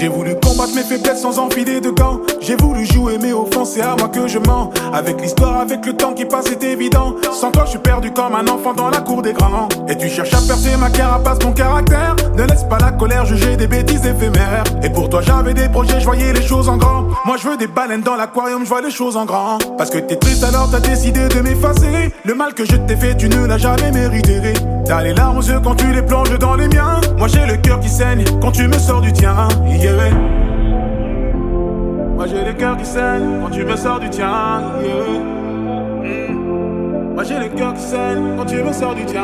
J'ai voulu combattre mes faiblesses sans enfiler de gants. J'ai voulu jouer mais au fond c'est à moi que je mens. Avec l'histoire, avec le temps qui passe c'est évident. Sans toi je suis perdu comme un enfant dans la cour des grands. Et tu cherches à percer ma carapace, mon caractère. Ne laisse pas la colère juger des bêtises éphémères. Et pour toi j'avais des projets, je voyais les choses en grand. Moi je veux des baleines dans l'aquarium, je vois les choses en grand. Parce que t'es triste alors t'as décidé de m'effacer. Le mal que je t'ai fait tu ne l'as jamais mérité. T'as les larmes aux yeux quand tu les plonges dans les miens. Moi j'ai le cœur qui saigne quand tu me sors du tien. Yeah. Moi j'ai le cœur qui saigne quand tu me sors du tien. Yeah. Moi j'ai le cœur qui saigne quand tu me sors du tien.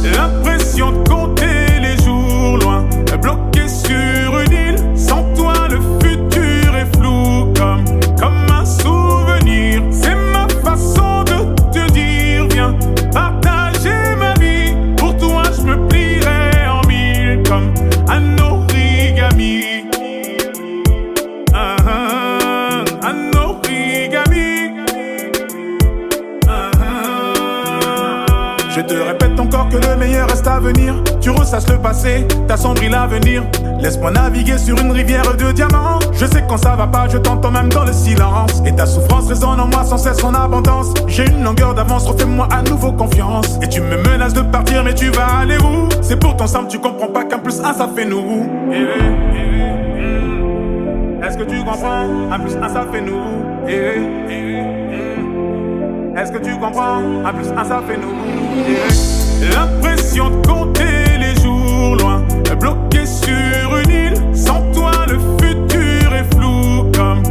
Yeah. L'impression de compter les jours loin, bloqué sur une île. Sans toi le futur est flou comme un souvenir. C'est ma façon de te dire viens partager ma vie. Pour toi je me plierai en mille comme un origami. Un origami. Je te répète encore que le meilleur reste à venir. Tu ressasses le passé, t'assombris l'avenir. Laisse-moi naviguer sur une rivière de diamants. Je sais quand ça va pas, je t'entends même dans le silence. Et ta souffrance résonne en moi sans cesse en abondance. J'ai une longueur d'avance, refais-moi à nouveau confiance. Et tu me menaces de partir mais tu vas aller où? C'est pourtant simple, tu comprends pas qu'un plus un ça fait nous. Est-ce que tu comprends? Un plus un ça fait nous. Est-ce que tu comprends? Un plus un ça fait nous. L'impression de compter les jours loin, bloqué sur une île. Sans toi le futur est flou comme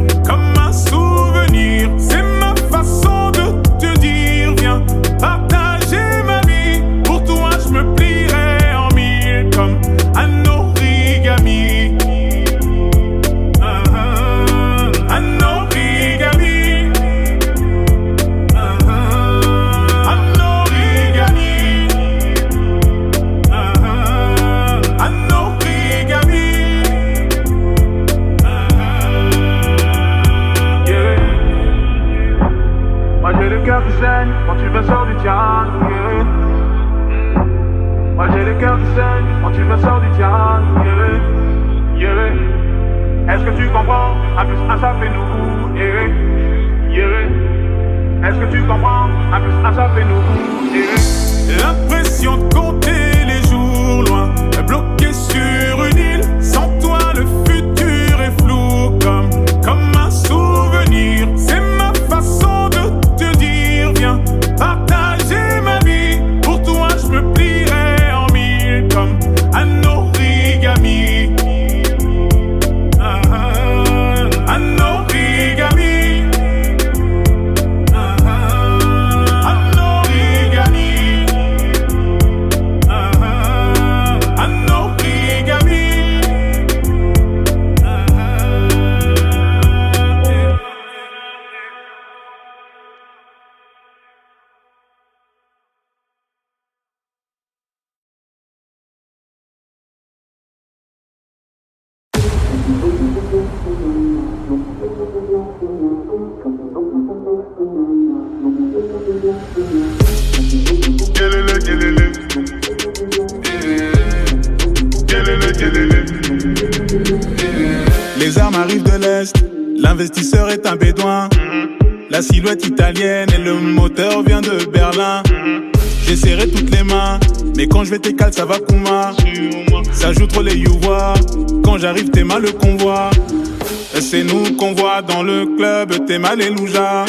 un souvenir. C'est ma façon de te dire viens partager ma vie. Pour toi je me plierai en mille comme un origami. Un origami. Un origami. Un origami. Yeah. Moi j'ai le cœur qui saigne quand tu me sors du tien. Yeah. Moi j'ai le cœur qui saigne quand tu me sors du tien. Yeah. Yeah. Est-ce que tu comprends? Un plus un ça fait nous. Yeah. Yeah. Est-ce que tu comprends? Un plus un ça fait nous. Yeah. L'impression de compter les jours loin, bloqué sur une île. Sans toi le futur est flou comme un souvenir. C'est ma façon de te dire viens partager ma vie. Pour toi je me plierai en mille comme un origami. Un origami. Un origami. Un origami. Les armes arrivent de l'Est, l'investisseur est un bédouin. La silhouette italienne et le moteur vient de Berlin. J'ai serré toutes les mains, mais quand je vais t'écaler ça va Kuma. Ça joue trop les youvois, quand j'arrive t'es mal le convoi. C'est nous qu'on voit dans le club, t'es mal et louja.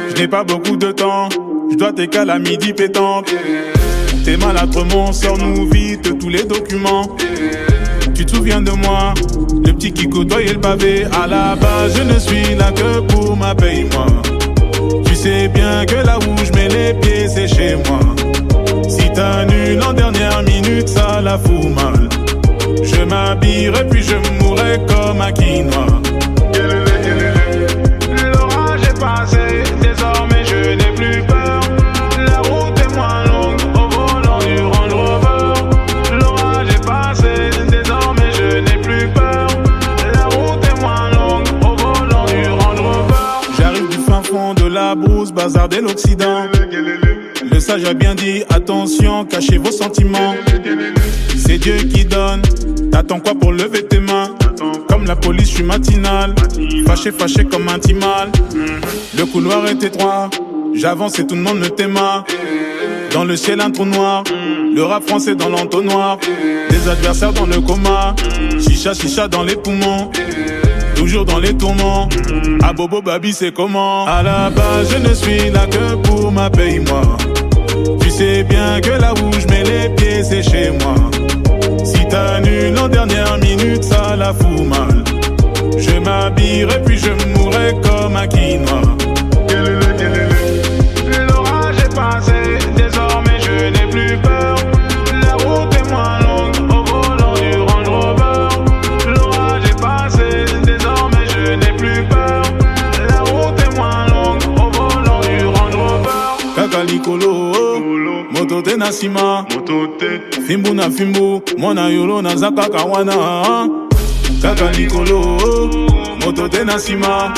Je n'ai pas beaucoup de temps, je dois t'écaler à midi pétanque. T'es maladrement, sors-nous vite tous les documents. Tu te souviens de moi, le petit qui côtoyait le pavé. À la base je ne suis là que pour ma paye moi. Tu sais bien que là où je mets les pieds c'est chez moi. Si t'annules en dernière minute ça la fout mal. Je m'habillerai puis je mourrai comme un quinoa. L'orage est passé, désormais je n'ai plus peur. La route est moins longue au volant du Range Rover. L'orage est passé, désormais je n'ai plus peur. La route est moins longue au volant du Range Rover. J'arrive du fin fond de la brousse, bazar de l'Occident. Le sage a bien dit, attention, cachez vos sentiments. C'est Dieu qui donne, t'attends quoi pour lever tes mains? la police, je suis matinal. Fâché, fâché comme un timal. Le couloir est étroit, j'avance et tout le monde me téma. Dans le ciel un trou noir, le rap français dans l'entonnoir. Des adversaires dans le coma, chicha chicha dans les poumons. Toujours dans les tourments, à Bobo Babi c'est comment. À la base je ne suis là que pour ma paye-moi. Tu sais bien que là où je mets les pieds c'est chez moi. Si t'annules en dernière minute ça la fout mal. Je m'habillerai puis je mourrai comme un quinoa. L'orage est passé, désormais je n'ai plus peur. La route est moins longue au volant du Range Rover. L'orage est passé, désormais je n'ai plus peur. La route est moins longue au volant du Range Rover. Kakalikolo, moto te nasima. Fimbu na fimbu, mwana yolo na zaka kawana. Kakalikolo, moto te nasima.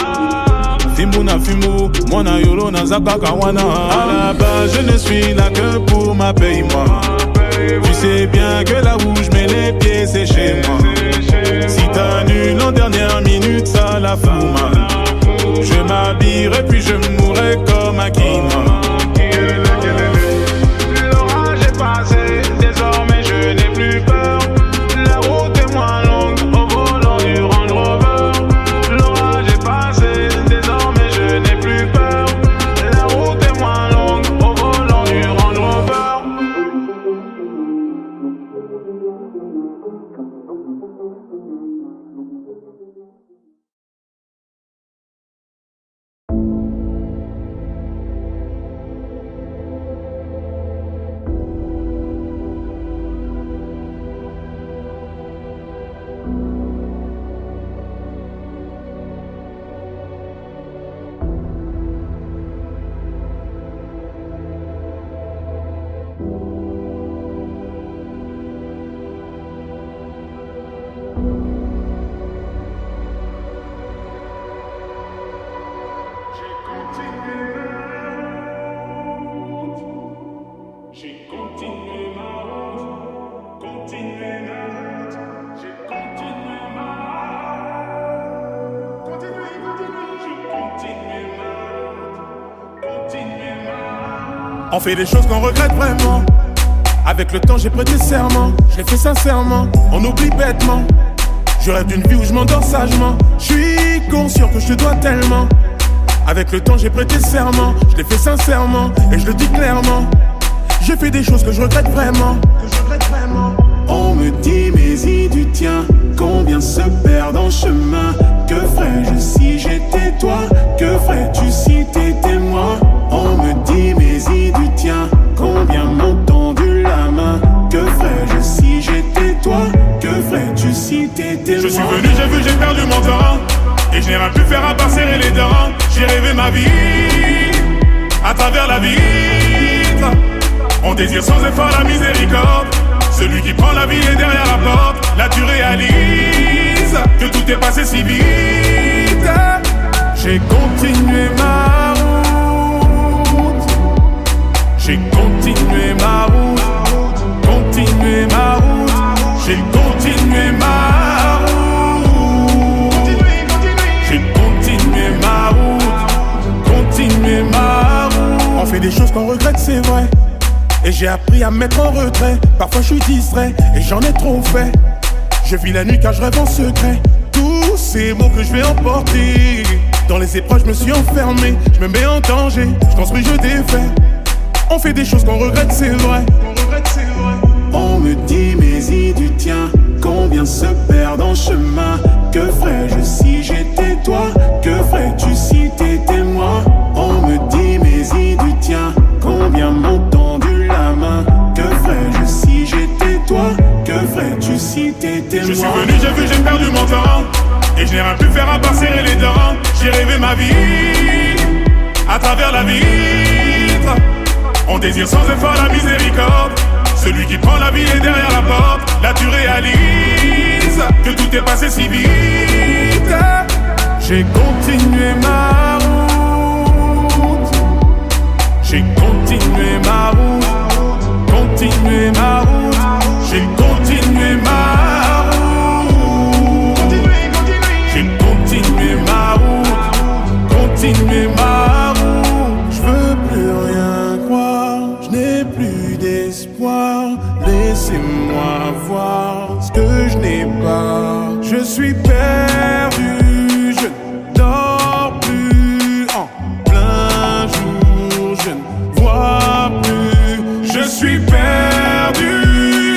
Fimbu na fimbu, mwana yolo na zaka kawana. À la base je ne suis là que pour ma paye-moi. Tu sais bien que là où je mets les pieds c'est chez moi. Si t'annules en dernière minute ça la fout mal. Je m'habillerai puis je mourrai comme un quinoa. L'orage est passé, désormais je n'ai plus peur. La route est moins longue au volant du Range Rover. L'orage est passé, désormais je n'ai plus peur. La route est moins longue au volant du Range Rover. On fait des choses qu'on regrette vraiment. Avec le temps j'ai prêté serment. Je l'ai fait sincèrement, on oublie bêtement. Je rêve d'une vie où je m'endors sagement. Je suis conscient que je te dois tellement. Avec le temps j'ai prêté serment. Je l'ai fait sincèrement et je le dis clairement. J'ai fait des choses que je regrette vraiment. On me dit mais y du tien, combien se perdent en chemin. Que ferais-je si j'étais toi? Que ferais-tu si t'étais moi? On me dit mais y du tien, combien m'ont tendu la main. Que ferais-je si j'étais toi? Que ferais-tu si t'étais moi? Je suis venu, j'ai vu, j'ai perdu mon temps. Et je n'ai rien pu faire à part serrer les dents. J'ai rêvé ma vie à travers la vitre. On désire sans effort la miséricorde. Celui qui prend la vie est derrière la porte. Là tu réalises que tout est passé si vite. J'ai continué ma route. J'ai continué ma route. Continué ma route. J'ai continué ma route. J'ai continué ma route. Continué ma route. On fait des choses qu'on regrette, c'est vrai. Et j'ai appris à me mettre en retrait. Parfois je suis distrait et j'en ai trop fait. Je vis la nuit car je rêve en secret. Tous ces mots que je vais emporter. Dans les épreuves je me suis enfermé. Je me mets en danger, je construis, je défais. On fait des choses qu'on regrette, c'est vrai. On me dit mais y du tien, combien se perdent en chemin. Que ferais-je si j'étais toi? Que ferais-tu si t'étais moi? On me dit mais y du tien, combien m'ont tendu la main. Que ferais-je si j'étais toi? Que ferais-tu si t'étais moi? Je suis venu, j'ai vu, j'ai perdu mon temps. Et je n'ai rien pu faire à part serrer les dents. J'ai rêvé ma vie à travers la vitre. On désire sans effort la miséricorde. Celui qui prend la vie est derrière la porte. Là tu réalises que tout est passé si vite. J'ai continué ma route. J'ai continué ma route. Continué ma route. J'ai continué ma route. ma route. Je veux plus rien croire, je n'ai plus d'espoir. Laissez-moi voir ce que je n'ai pas. Je suis perdu, je ne dors plus en plein jour, je ne vois plus. Je suis perdu,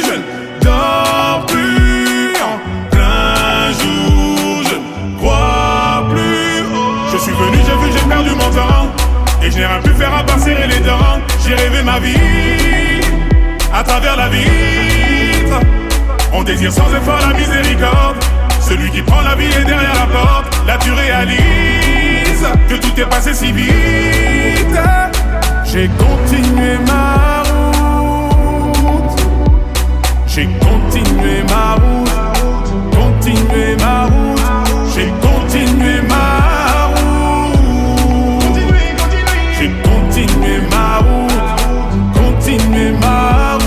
je ne dors plus en plein jour, je ne crois plus. Je suis venu, j'ai vu, j'ai perdu mon temps et je n'ai rien pu faire à part serrer les dents. J'ai rêvé ma vie à travers la vitre. On désire sans effort la miséricorde. Celui qui prend la vie est derrière la porte. Là tu réalises que tout est passé si vite. J'ai continué ma route. J'ai continué ma route. Continué ma route. J'ai continué ma route. J'ai continué ma route. Continué ma route.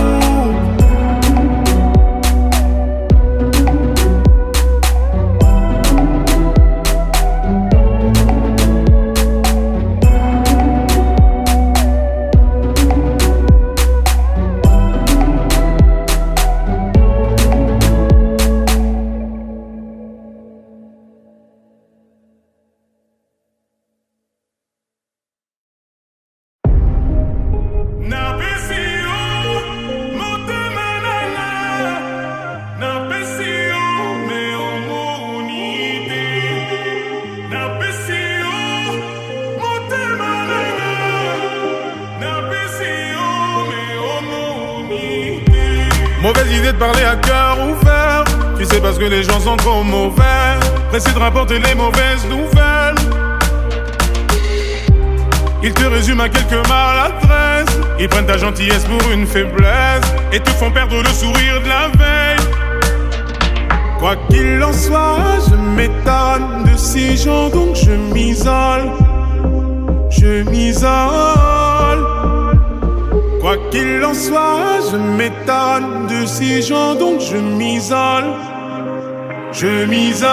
Mauvaise idée de parler à cœur ouvert. Tu sais parce que les gens sont trop mauvais. Pressés de rapporter les mauvaises nouvelles. Ils te résument à quelques maladresses. Ils prennent ta gentillesse pour une faiblesse et te font perdre le sourire de la veille. Quoi qu'il en soit, je m'étonne de ces gens, donc je m'isole. Je m'isole. Quoi qu'il en soit, je m'étonne de ces gens, donc je m'isole. Je m'isole.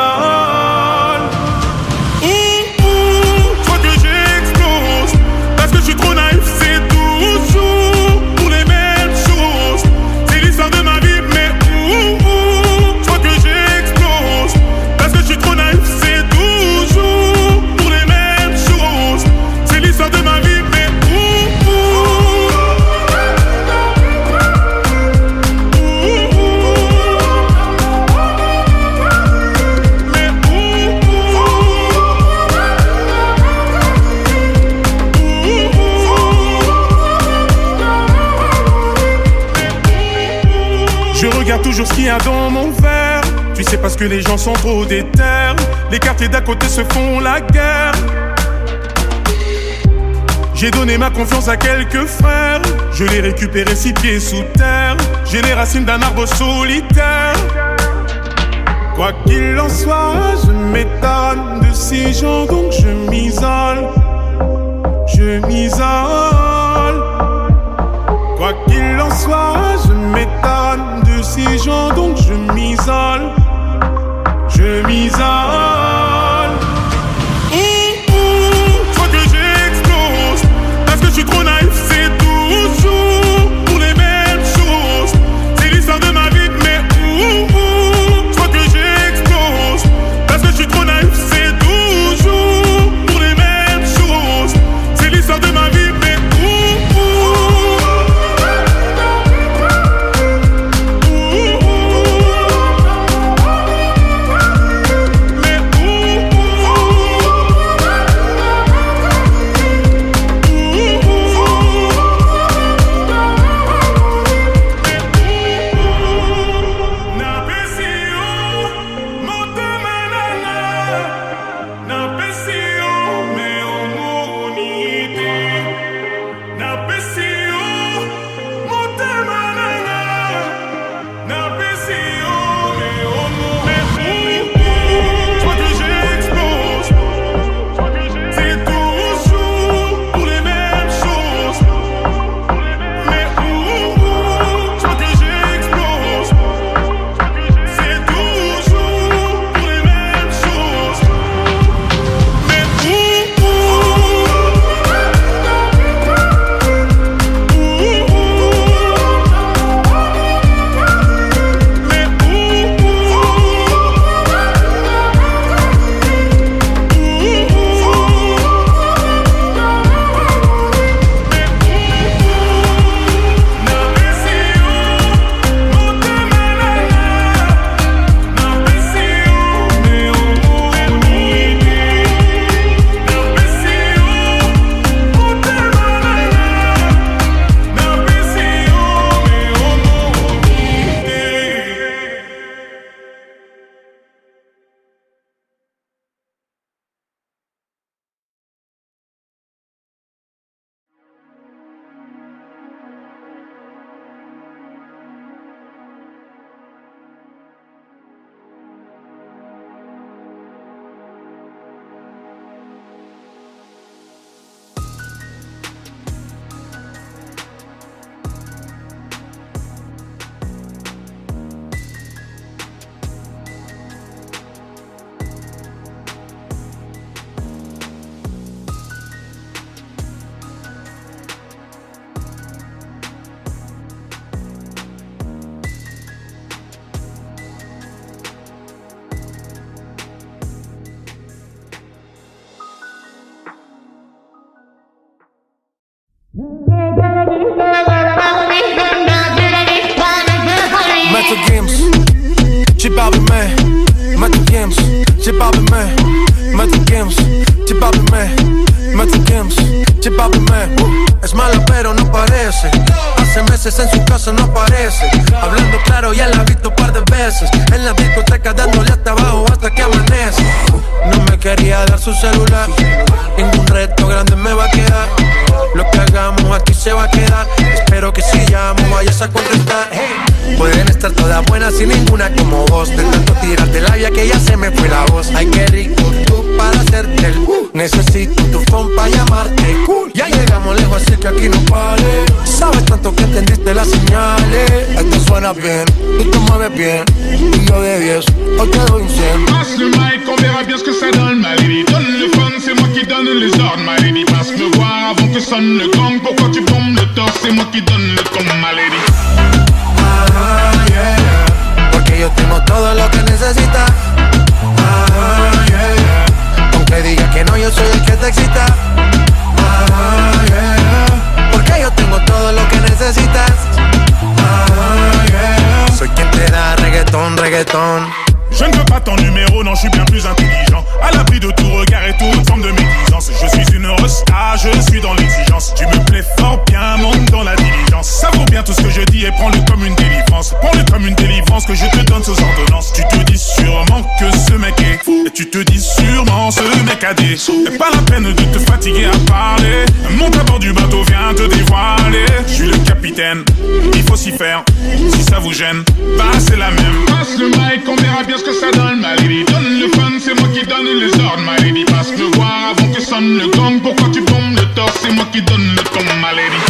Je crois que j'explose. Parce que je suis trop naïf, c'est toujours pour les mêmes choses. C'est l'histoire de ma vie, mais je crois que j'explose. Parce que je suis trop naïf, c'est toujours pour les mêmes choses. C'est l'histoire de ma vie, mais je regarde toujours ce qu'il y a dans mon verre. Tu sais parce que les gens sont trop déter. Les quartiers d'à côté se font la guerre. J'ai donné ma confiance à quelques frères. Je l'ai récupéré 6 pieds sous terre. J'ai les racines d'un arbre solitaire. Quoi qu'il en soit, je m'étonne de ces gens, donc je m'isole. Je m'isole. Quoi qu'il en soit, je m'étonne de ces gens, donc je m'isole. Je m'isole. Je crois que j'explose. Parce que je suis trop naïf, c'est toujours pour les mêmes choses. C'est l'histoire de ma vie, mais je crois que j'explose. Parce que je suis trop naïf, c'est toujours pour les mêmes choses. C'est l'histoire de ma vie, mais Metal Games, ci parle me. Metal Games, ci parle me. Metal Games, ci parle me. Metal Games, ci parle me. Es mala pero no parece. Hace meses en su casa no aparece. Hablando claro ya la he visto un par de veces. En la discoteca dándole hasta abajo hasta que amanece. No me quería dar su celular. Ningún reto grande me va a quedar. Lo que hagamos aquí se va a quedar. Espero que si llamo vayas a contestar. Pueden estar todas buenas sin ninguna como vos. De tanto tirar de labia que ya se me fue la voz. Ay, qué rico tú para hacerte el necesito tu phone para llamarte. Ya llegamos lejos así que aquí no pare. Sabes tanto que entendiste las señales. Esto suena bien, tú te mueves bien. Y yo de 10, hoy te doy un 100. Passe le mic, on verra bien ce que ça donne, my lady. Donne le fun, c'est moi qui donne les ordres, my lady. Passe me voir avant que sonne le gong. Pourquoi tu bombes le torse, c'est moi qui donne le ton, my lady. Yeah. Porque yo tengo todo lo que necesitas. Yeah. Aunque digas que no, yo soy el que te excita. Yeah. Porque yo tengo todo lo que necesitas. Yeah. Soy quien te da reggaeton, reggaeton. Je ne veux pas ton numéro, non, je suis bien plus intelligent. À l'abri de tout regard et toute forme de médisance. Je suis une resta, je suis dans l'exigence. Tu me plais fort bien, monte dans la diligence. Savoure bien tout ce que je dis et prends-le comme une délivrance. Prends-le comme une délivrance que je te donne sous ordonnance. Tu te dis sûrement que ce mec est fou. Et tu te dis sûrement ce mec a des sous. Et pas la peine de te fatiguer à parler. Monte à bord du bateau, viens te dévoiler. Je suis le capitaine, il faut s'y faire. Si ça vous gêne, bah c'est la même. Passe le mic, on verra bien ce que ça donne, my lady. Donne le fun, c'est moi qui donne les ordres, my lady. Passe me voir avant que sonne le gong. Pourquoi tu bombes le torse, c'est moi qui donne le ton, my lady.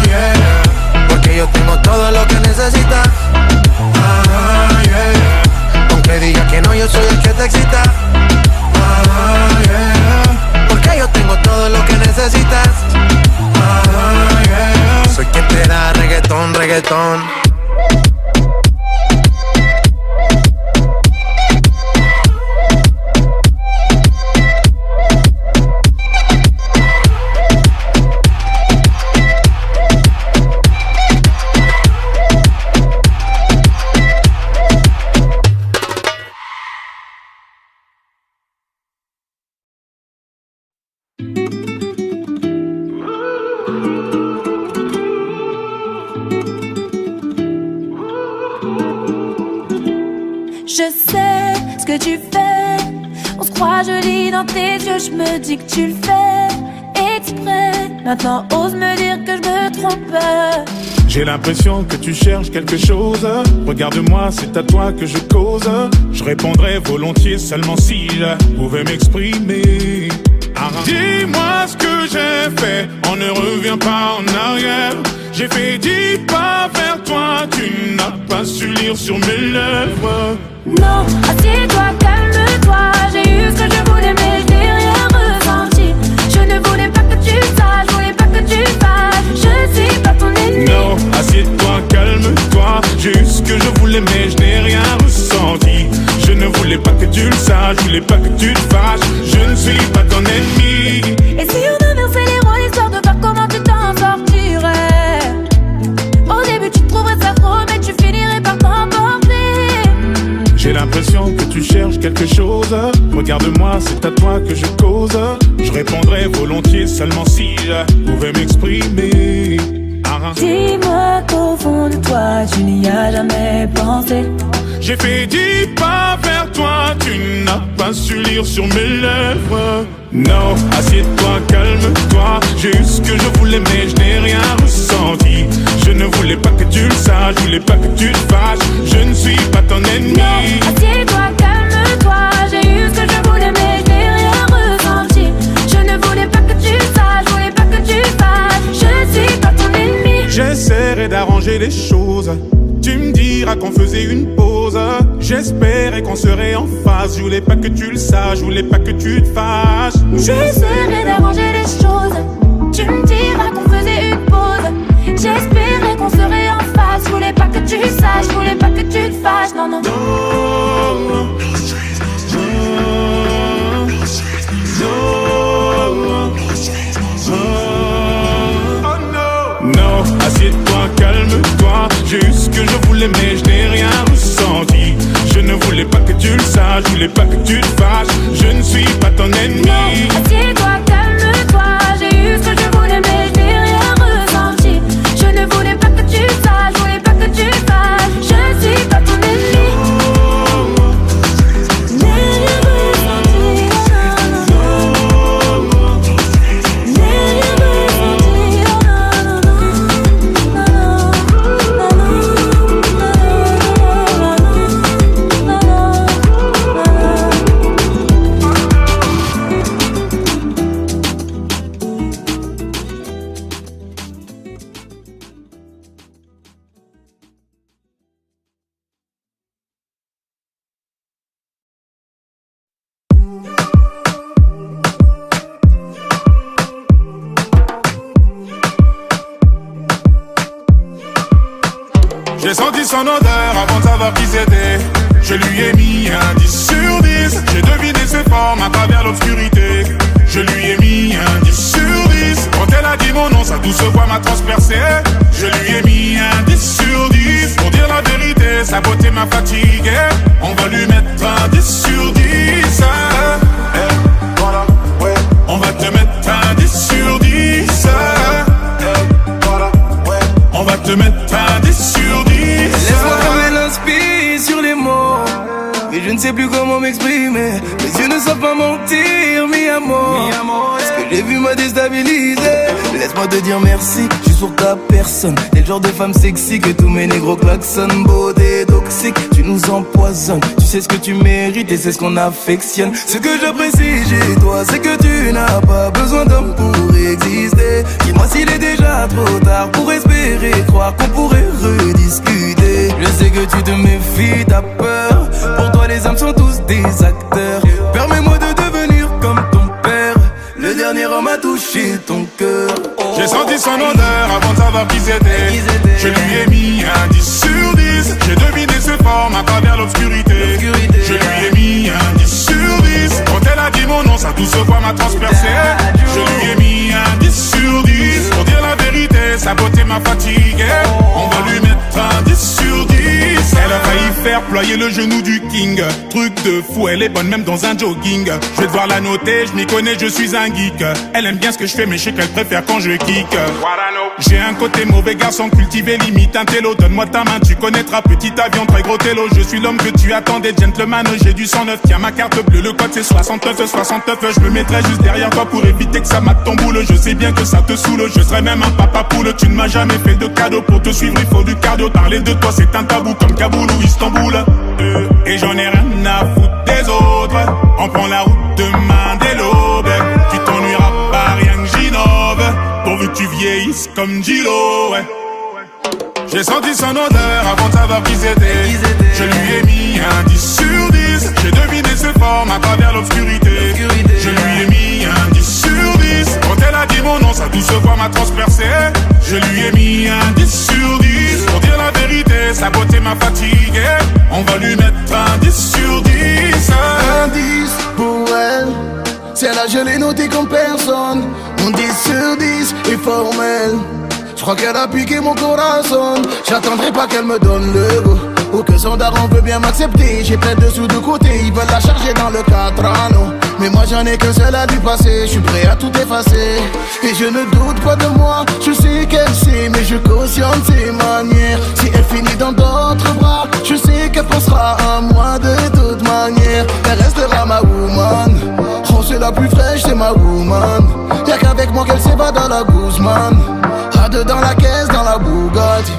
Yeah. Porque yo tengo todo lo que necesitas. Yeah. Aunque digas que no, yo soy el que te excita. Yeah. Porque yo tengo todo lo que necesitas. Yeah. Soy quien te da reggaeton, reggaeton. Je sais ce que tu fais. On se croit joli dans tes yeux. Je me dis que tu le fais exprès. Maintenant ose me dire que je me trompe. J'ai l'impression que tu cherches quelque chose. Regarde-moi, c'est à toi que je cause. Je répondrais volontiers seulement si je pouvais m'exprimer. Dis-moi ce que j'ai fait, on ne revient pas en arrière. J'ai fait 10 pas vers toi, tu n'as pas su lire sur mes lèvres. Non, assieds-toi, calme-toi. J'ai eu ce que je voulais mais je n'ai rien ressenti. Je ne voulais pas que tu saches, je voulais pas que tu fasses. Je suis pas ton ennemi. Non, assieds-toi, calme-toi. J'ai eu ce que je voulais mais je n'ai rien ressenti. Je ne voulais pas que tu le saches, je voulais pas que tu te fâches. Je ne suis pas ton ennemi. Et si on inversait les rôles histoire de voir comment tu t'en sortirais? Au début tu trouverais ça trop mais tu finirais par t'emporter. J'ai l'impression que tu cherches quelque chose. Regarde-moi, c'est à toi que je cause. Je répondrais volontiers seulement si je pouvais m'exprimer. Dis-moi qu'au fond de toi tu n'y as jamais pensé. J'ai fait 10 pas vers toi, tu n'as pas su lire sur mes lèvres. Non, assieds-toi, calme-toi. J'ai eu ce que je voulais mais je n'ai rien ressenti. Je ne voulais pas que tu le saches, je voulais pas que tu te fâches. Je ne suis pas ton ennemi. Non, assieds-toi, calme-toi. J'ai eu ce que je voulais mais je n'ai rien ressenti. Je ne voulais pas que tu le saches, je voulais pas que tu te fâches. Je ne suis pas ton ennemi. J'essaierai d'arranger les choses. Tu me diras qu'on faisait une pause. J'espérais qu'on serait en phase. Je voulais pas que tu le saches, je voulais pas que tu te fâches. J'essaierai d'arranger les choses. Tu me diras qu'on faisait une pause. J'espérais qu'on serait en phase. Je voulais pas que tu le saches, je voulais pas que tu te fâches. Non, non, non. No, no, no, no, no. voulais pas que tu te fâches. Je ne suis pas ton ennemi. Non, assieds-toi, calme-toi. J'ai eu ce que je voulais, mais je n'ai rien ressenti. Je ne voulais pas que tu saches, je voulais pas que tu fasses. Je ne suis pas ton ennemi. J'ai senti son odeur avant de savoir qui c'était. Je lui ai mis un 10 sur 10. J'ai deviné ses formes à travers l'obscurité. Je lui ai mis un 10 sur 10. Quand elle a dit mon nom, sa douce voix m'a transpercé. Je lui ai mis un 10 sur 10. Pour dire la vérité, sa beauté m'a fatigué. On va lui mettre un 10 sur 10. Voilà, ouais. On va te mettre un 10 sur 10. Voilà, ouais. On va te mettre un 10 sur 10. Laisse-moi comme elle inspire sur les mots. Mais je ne sais plus comment m'exprimer. Mes yeux ne savent pas mentir, mi amour. Ce que j'ai vu m'a déstabilisé. Laisse-moi te dire merci, je suis sur ta personne. T'es le genre de femme sexy que tous mes négros klaxonnent. Beauté toxique, tu nous empoisonnes. Tu sais ce que tu mérites et c'est ce qu'on affectionne. Ce que j'apprécie chez toi, c'est que tu n'as pas besoin d'homme pour exister. Dis-moi s'il est déjà trop tard pour espérer croire qu'on pourrait rediscuter. Je sais que tu te méfies, t'as peur. Pour toi les hommes sont tous des acteurs. Permets-moi de devenir comme ton père. Le dernier homme a touché ton cœur. J'ai senti son odeur avant de savoir qui c'était. Je lui ai mis un 10 sur 10. J'ai deviné ses formes à travers l'obscurité. Je lui ai mis un 10 sur 10. Quand elle a dit mon nom, sa douce voix m'a transpercé. Je lui ai mis un 10 sur 10. Pour dire la vérité, sa beauté m'a fatigué. On va lui mettre un 10 sur 10. Elle a failli faire ployer le genou du king. Truc de fou, elle est bonne même dans un jogging. Je vais devoir la noter, je m'y connais, je suis un geek. Elle aime bien ce que je fais, mais je sais qu'elle préfère quand je kick. J'ai un côté mauvais garçon cultivé, limite un télo. Donne-moi ta main, tu connaîtras petit avion, très gros télo. Je suis l'homme que tu attendais, gentleman, j'ai du 109. Tiens ma carte bleue, le code c'est 69, 69. Je me mettrai juste derrière toi pour éviter que ça mate ton boule. Je sais bien que ça te saoule, je serai même un papa poule. Tu ne m'as jamais fait de cadeau, pour te suivre il faut du cardio. Parler de toi c'est un tabou comme Kaboul ou Istanbul. Et j'en ai rien à foutre des autres. On prend la route demain dès l'aube. Tu t'ennuieras pas, rien que j'innove. Pourvu que tu vieillisses comme Gilo, ouais. J'ai senti son odeur avant de savoir qui c'était. Je lui ai mis un 10 sur 10. J'ai deviné ses formes à travers l'obscurité. Je lui ai mis un 10 sur 10. Quand elle a dit mon nom, sa douce voix m'a transpercé. Je lui ai mis un 10 sur 10. Pour dire la vérité, sa beauté m'a fatigué. On va lui mettre un 10 sur 10. Un 10 pour elle. Celle-là je l'ai notée comme personne. Mon 10 sur 10 est formel. Je crois qu'elle a piqué mon corazon. J'attendrai pas qu'elle me donne le go, ou que son daron veut bien m'accepter. J'ai plein de sous de côté, ils veulent la charger dans le 4 anneaux. Mais moi j'en ai que seul à lui passer. Je suis prêt à tout effacer. Et je ne doute pas de moi. Je sais qu'elle sait, mais je cautionne ses manières. Si elle finit dans d'autres bras, je sais qu'elle pensera à moi de toute manière. Elle restera ma woman. Oh c'est la plus fraîche, c'est ma woman. Y'a qu'avec moi qu'elle s'évade dans la Guzman. Dans la caisse, dans la Bugatti.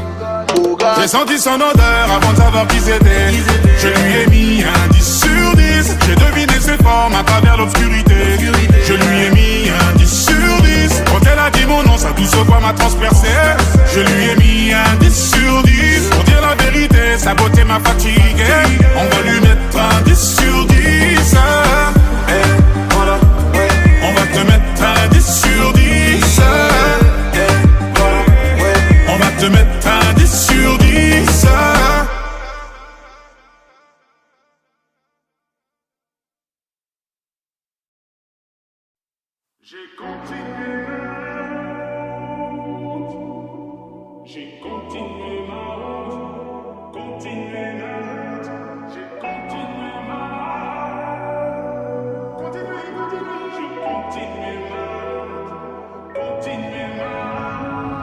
J'ai senti son odeur avant de savoir qui c'était. Je lui ai mis un 10 sur 10. J'ai deviné ses formes à travers l'obscurité. Je lui ai mis un 10 sur 10. Quand elle a dit mon nom, sa douce voix m'a transpercé. Je lui ai mis un 10 sur 10. Pour dire la vérité, sa beauté m'a fatigué. On va lui mettre un 10 sur 10. Voilà. On va te mettre un 10 sur 10. On va te mettre un 10 sur 10. J'ai continué ma route. J'ai continué ma route. Continué ma route. J'ai continué ma route.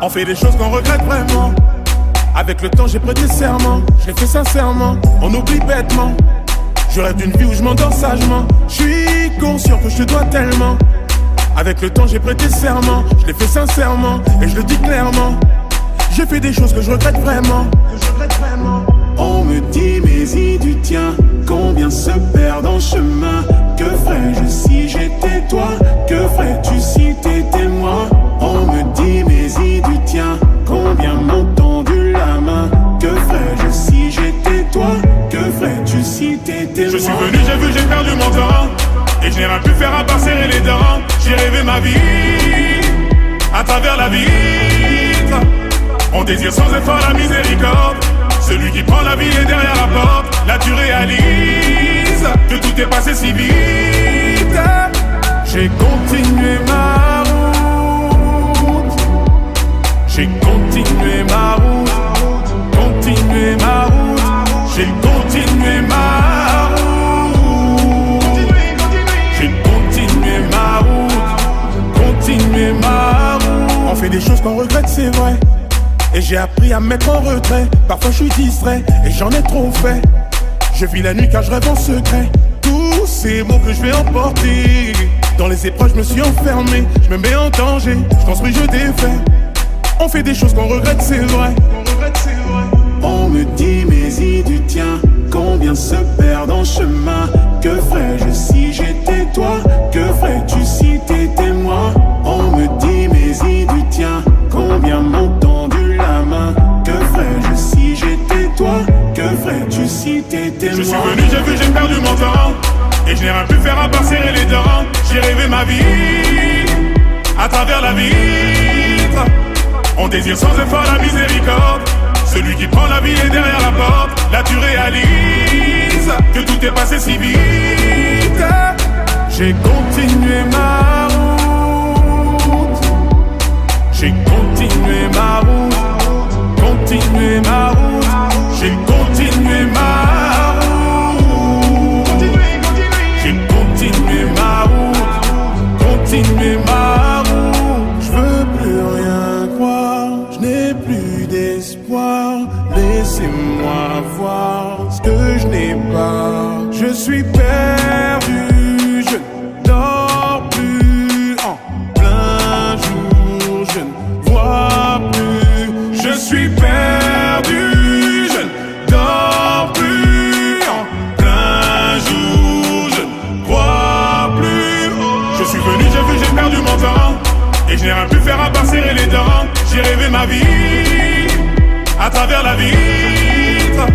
On fait des choses qu'on regrette vraiment. Avec le temps j'ai prêté serment, je l'ai fait sincèrement, on oublie bêtement. Je rêve d'une vie où je m'endors sagement. Je suis conscient que je te dois tellement. Avec le temps j'ai prêté serment, je l'ai fait sincèrement, et je le dis clairement. J'ai fait des choses que je regrette vraiment. On me dit mais y du tien, combien se perdent en chemin. Que ferais-je si j'étais toi? Que ferais-tu si t'étais moi? On me dit mais y du tien, combien m'ont tendu la main. Que ferais-je si j'étais toi? Que ferais-tu si t'étais moi? Je suis venu, j'ai vu, j'ai perdu mon temps, et je n'ai rien pu faire à part serrer les dents. J'ai rêvé ma vie à travers la vitre. On désire sans effort la miséricorde. Celui qui prend la vie est derrière la porte. Là tu réalises que tout est passé si vite. J'ai continué ma route. J'ai continué ma route. Continué ma route. J'ai continué ma route. J'ai continué ma route. Continué ma route. On fait des choses qu'on regrette, c'est vrai. Et j'ai appris à me mettre en retrait. Parfois je suis distrait et j'en ai trop fait. Je vis la nuit car je rêve en secret. Tous ces mots que je vais emporter. Dans les épreuves je me suis enfermé. Je me mets en danger, je construis, je défais. On fait des choses qu'on regrette, c'est vrai. On me dit mais y du tien, combien se perdent en chemin. Que ferais-je si j'étais toi? Que ferais-tu si t'étais moi? On me dit mais y du tien, combien m'ont tendu la main. Que ferais-je si j'étais toi? Que ferais-tu si t'étais moi? Je suis venu, j'ai vu, j'ai perdu mon temps, et je n'ai rien pu faire à part serrer les dents. J'ai rêvé ma vie à travers la vitre. On désire sans effort la miséricorde. Celui qui prend la vie est derrière la porte. Là tu réalises que tout est passé si vite. J'ai continué ma route. J'ai continué ma route. Continué ma route. J'ai continué ma route. J'ai continué ma route. Continué ma route. Je veux plus rien croire. Je n'ai plus d'espoir. Laissez-moi voir ce que je n'ai pas. Je suis perdu, je ne dors plus en plein jour, je ne vois plus. Je suis perdu, je ne dors plus en plein jour, je ne crois plus. Je suis venu, j'ai vu, j'ai perdu mon temps, et je n'ai rien pu faire à part serrer les dents. J'ai rêvé ma vie à travers la vitre.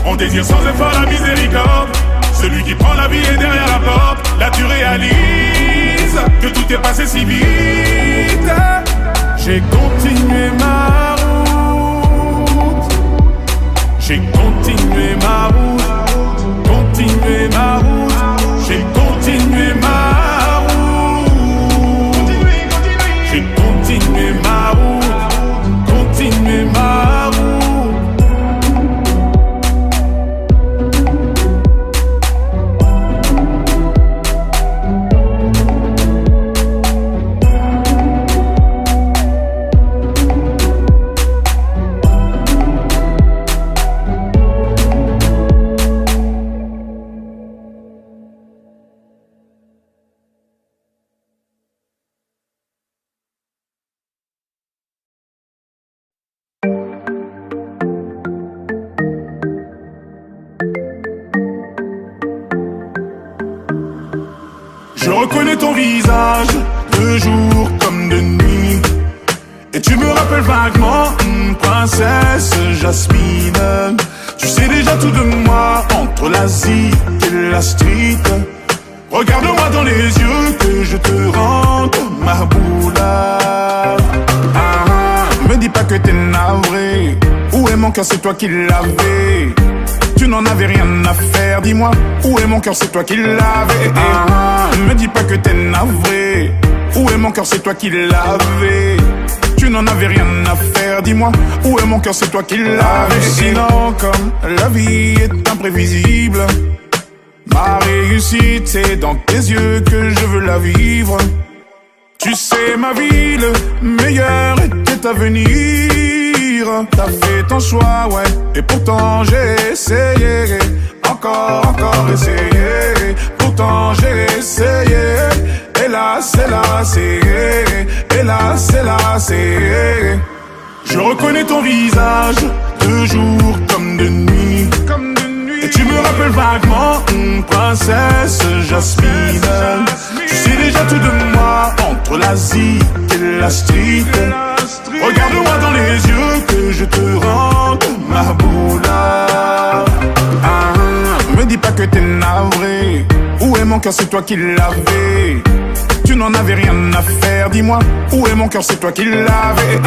On désire sans effort la miséricorde. Celui qui prend la vie est derrière la porte. Là tu réalises que tout est passé si vite. J'ai continué ma route. J'ai continué ma route. Continué ma route. J'ai continué ma route. J'ai continué ma route. Continué ma route. Je reconnais ton visage, de jour comme de nuit. Et tu me rappelles vaguement une princesse Jasmine. Tu sais déjà tout de moi, entre la zik et la street. Regarde-moi dans les yeux que je te rende ma boula. Me dis pas que t'es navré. Où est mon cœur, c'est toi qui l'avais. Tu n'en avais rien à faire, dis-moi. Où est mon cœur, c'est toi qui l'avais. Me dis pas que t'es navré. Où est mon cœur, c'est toi qui l'avais. Tu n'en avais rien à faire, dis-moi. Où est mon cœur, c'est toi qui l'avais. Sinon, comme la vie est imprévisible, ma réussite, c'est dans tes yeux que je veux la vivre. Tu sais, ma vie, le meilleur était à venir. T'as fait ton choix, ouais. Et pourtant j'ai essayé. Encore essayé. Pourtant j'ai essayé. Hélas, hélas. Je reconnais ton visage, de jour comme de nuit. Et tu me rappelles vaguement, princesse Jasmine. Tu sais déjà tout de moi, entre l'Asie et la street. Regarde-moi dans les yeux que je te rende ma boula. Me dis pas que t'es navré. Où est mon cœur, c'est toi qui l'avais. Tu n'en avais rien à faire, dis-moi. Où est mon cœur, c'est toi qui l'avais.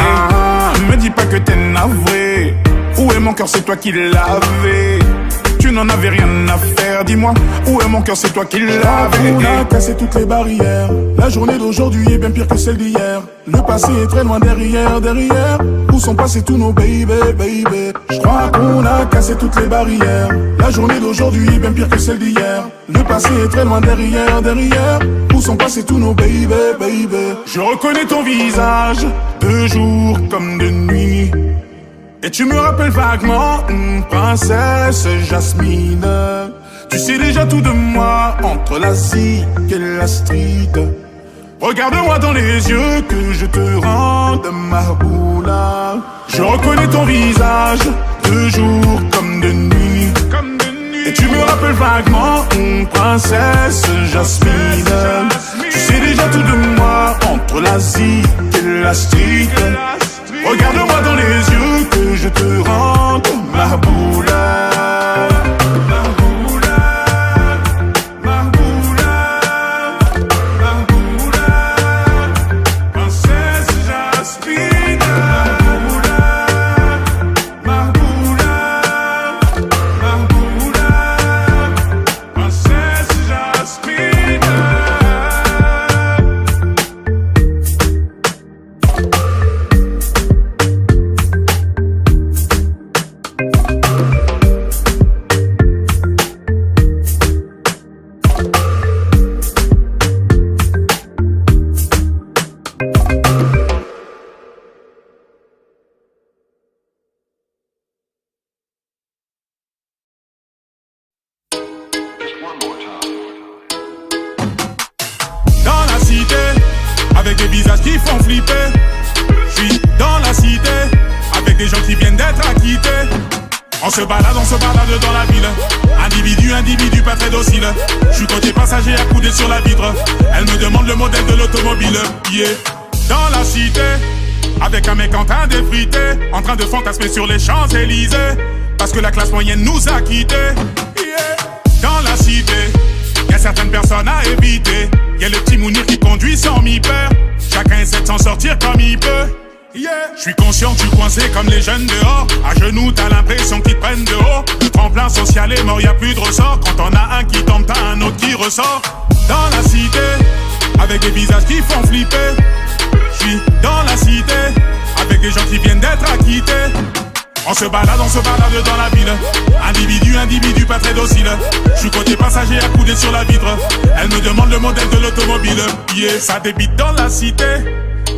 Me dis pas que t'es navré. Où est mon cœur, c'est toi qui l'avais. Tu n'en avais rien à faire, dis-moi. Où est mon cœur, c'est toi qui l'avais. On a cassé toutes les barrières. La journée d'aujourd'hui est bien pire que celle d'hier. Le passé est très loin derrière. Où sont passés tous nos baby. Je crois qu'on a cassé toutes les barrières. La journée d'aujourd'hui est bien pire que celle d'hier. Le passé est très loin derrière. Où sont passés tous nos baby. Je reconnais ton visage, de jour comme de nuit. Et tu me rappelles vaguement, princesse Jasmine. Tu sais déjà tout de moi, entre l'Asie et la street. Regarde-moi dans les yeux que je te rende ma boula. Je reconnais ton visage, de jour comme de nuit. Et tu me rappelles vaguement, princesse Jasmine. Tu sais déjà tout de moi, entre l'Asie et la street. Regarde-moi dans les yeux que je te rende ma boula. Princesse Jasmine. Princesse Jasmine. Avec des visages qui font flipper. Je suis dans la cité, avec des gens qui viennent d'être acquittés. On se balade dans la ville. Individu pas très docile. Je suis côté passager accoudé sur la vitre. Elle me demande le modèle de l'automobile. Yeah. Dans la cité, avec un mec en train d'effriter, en train de fantasmer sur les Champs-Élysées. Parce que la classe moyenne nous a quittés. Yeah. Dans la cité, y'a certaines personnes à éviter. Y'a le petit Mounir qui conduit sans mi-peur. Chacun essaie de s'en sortir comme il peut. Yeah. Je suis conscient que tu coincé comme les jeunes dehors. À genoux t'as l'impression qu'ils te prennent de haut. Le tremplin social est mort, y'a plus de ressort. Quand t'en as un qui tombe, t'as un autre qui ressort. Dans la cité, avec des visages qui font flipper. Je suis dans la cité, avec des gens qui viennent d'être acquittés. On se balade dans la ville. Individu pas très docile. Je suis côté passager accoudé sur la vitre. Elle me demande le modèle de l'automobile. Yeah, ça débite dans la cité.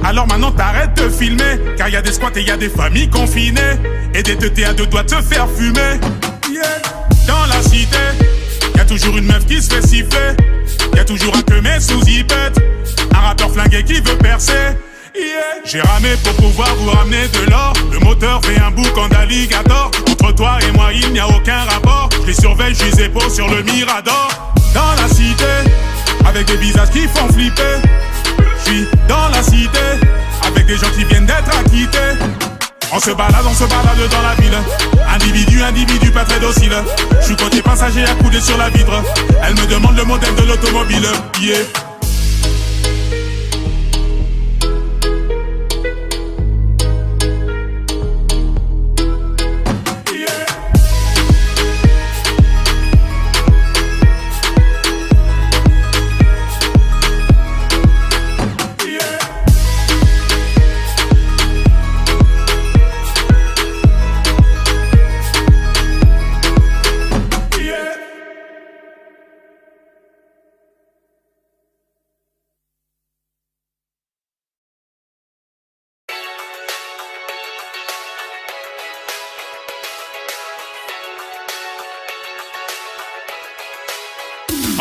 Alors maintenant t'arrêtes de filmer. Car y a des squats et y a des familles confinées. Et des teutés à deux doigts de se faire fumer. Yeah. Dans la cité, y a toujours une meuf qui se fait siffler. Y a toujours un queumé sous hypette. Un rappeur flingué qui veut percer. Yeah. J'ai ramé pour pouvoir vous ramener de l'or. Le moteur fait un boucan d'alligator. Entre toi et moi il n'y a aucun rapport. Je les surveille, je les épaule sur le Mirador. Dans la cité, avec des visages qui font flipper. Je suis dans la cité, avec des gens qui viennent d'être acquittés. On se balade dans la ville. Individu pas très docile. Je suis côté passager accoudé sur la vitre. Elle me demande le modèle de l'automobile. Yeah.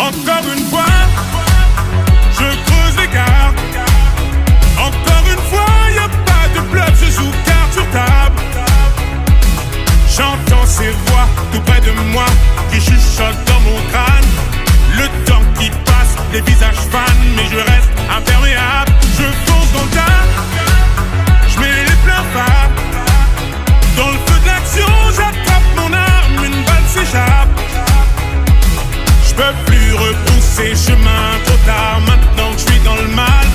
Encore une fois, je creuse l'écart. Encore une fois, y'a pas de bluff, je joue carte sur table. J'entends ces voix tout près de moi qui chuchotent dans mon crâne. Le temps qui passe, les visages fans, mais je reste imperméable. Je fonce dans le tas, je mets les pleins phares. Dans le feu de l'action, j'attrape mon arme, une balle s'échappe. Je peux plus repousser chemin, trop tard, maintenant que je suis dans le mal.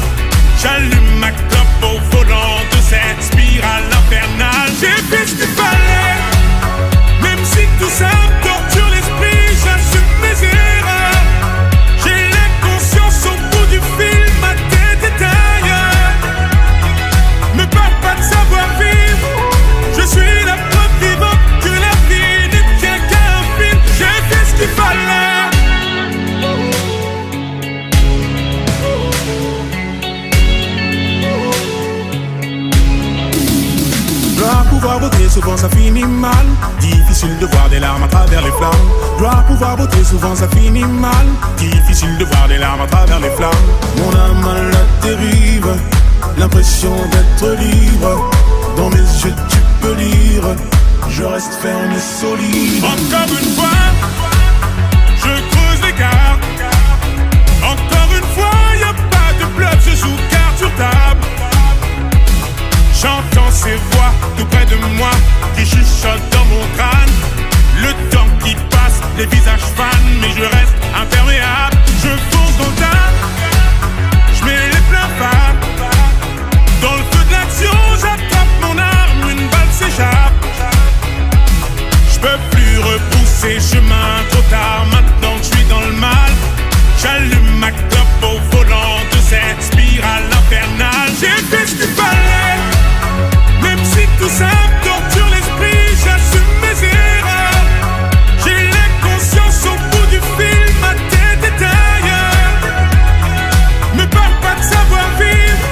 J'allume ma clope au volant de cette spirale infernale. J'ai fait ce qu'il fallait, même si tout ça me torture l'esprit, j'assume mes erreurs. J'ai la conscience au bout du fil, ma tête est ailleurs. Me parle pas de savoir-vivre, je suis la preuve vivante que la vie ne tient qu'à un fil. J'ai fait ce qu'il fallait. Dois pouvoir voter, souvent ça finit mal. Difficile de voir des larmes à travers les flammes. Dois pouvoir voter, souvent ça finit mal. Difficile de voir des larmes à travers les flammes. Mon âme à la dérive, l'impression d'être libre. Dans mes yeux tu peux lire, je reste ferme et solide. Encore une fois, je creuse l'écart. Encore une fois, y'a pas de bluff, je joue carte sur table. J'entends ces voix tout près de moi qui chuchotent dans mon crâne. Le temps qui passe, les visages fans, mais je reste imperméable. Je fonce dans le tas, je mets les pleins phares. Dans le feu de l'action, j'attrape mon arme, une balle s'échappe. Je peux plus repousser chemin, trop tard, maintenant que je suis dans le mal. J'allume ma clope au volant de cette spirale infernale. J'ai fait ce qu'il fallait, même si tout ça me torture l'esprit, j'assume mes erreurs. J'ai la conscience au bout du fil, ma tête est ailleurs. Me parle pas de savoir-vivre,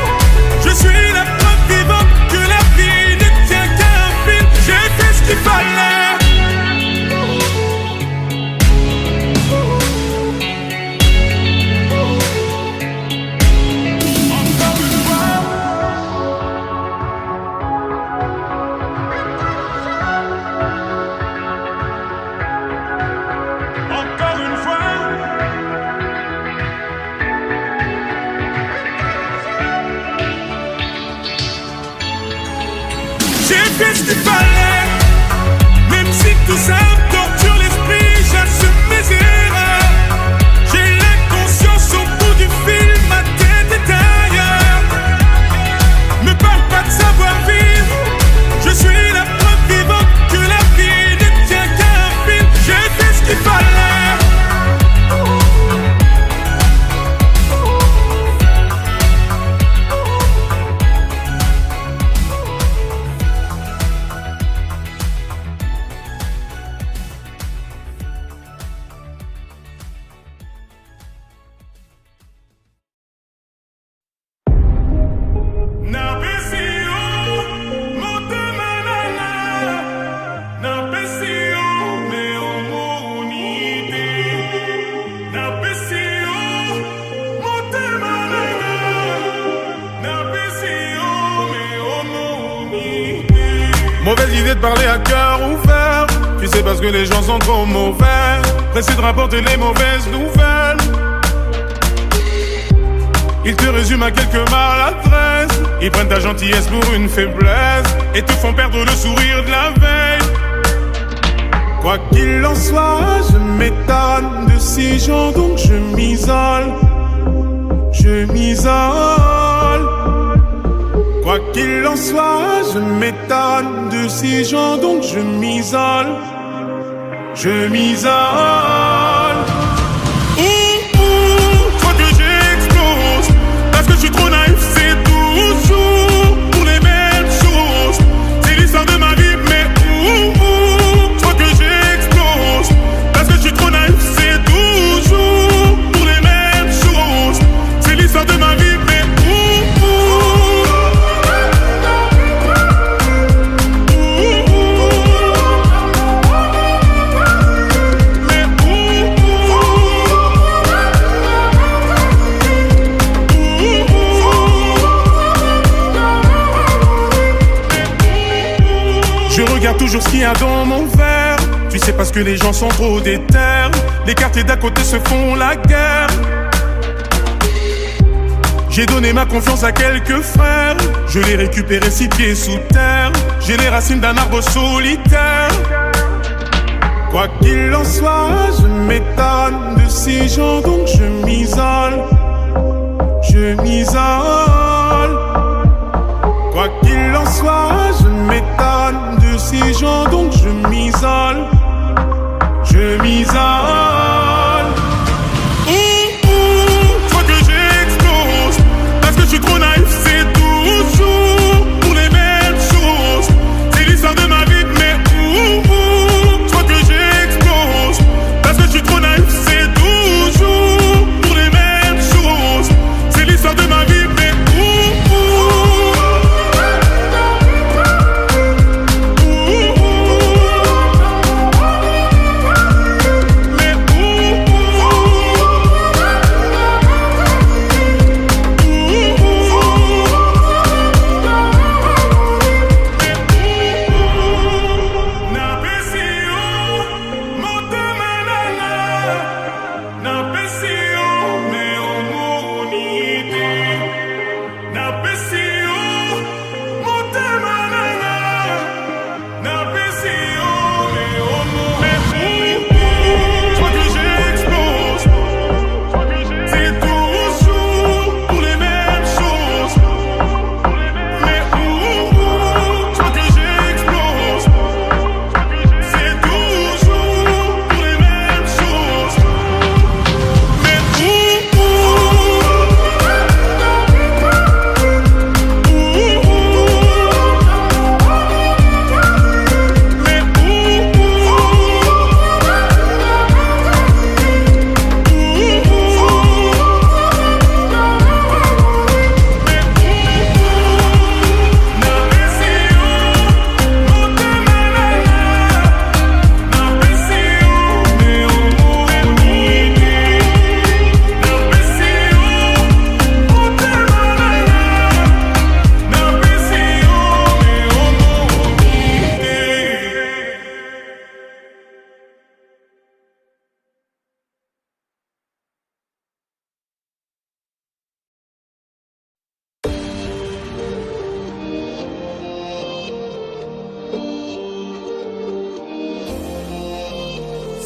je suis la preuve vivante que la vie ne tient qu'à un fil. J'ai fait ce qu'il fallait. J'ai fait ce qu'il fallait, même si tout ça me torture l'esprit, j'assume mes erreurs. J'ai la conscience au bout du fil, ma tête est ailleurs. Me parle pas de savoir-vivre, je suis la preuve vivante que la vie ne tient qu'à un fil. J'ai fait ce qu'il fallait. Mauvaise idée de parler à cœur ouvert, tu sais parce que les gens sont trop mauvais, pressés de rapporter les mauvaises nouvelles. Ils te résument à quelques maladresses, ils prennent ta gentillesse pour une faiblesse et te font perdre le sourire de la veille. Quoi qu'il en soit, je m'étonne de ces gens, donc je m'isole. Je m'isole. Quoi qu'il en soit, je m'étonne de ces gens, donc je m'isole. Je m'isole. Faut que j'explose, parce que je suis trop naïf, c'est toujours pour les mêmes choses. C'est l'histoire de ma vie, mais faut que j'explose, parce que je suis trop naïf, c'est toujours pour les mêmes choses. C'est l'histoire de ma vie, mais toujours ce qu'il y a dans mon verre. Tu sais parce que les gens sont trop déter. Les quartiers d'à côté se font la guerre. J'ai donné ma confiance à quelques frères. Je l'ai récupéré 6 pieds sous terre. J'ai les racines d'un arbre solitaire. Quoi qu'il en soit, je m'étonne de ces gens, donc je m'isole. Je m'isole. Quoi qu'il en soit, je m'étonne de ces gens, donc je m'isole. Je m'isole. Toi que j'explose, parce que je suis trop naïf, c'est toujours pour les mêmes choses. C'est l'histoire de ma vie, mais toi que j'explose, parce que je suis trop naïf, c'est toujours pour les mêmes choses. C'est l'histoire de ma vie, mais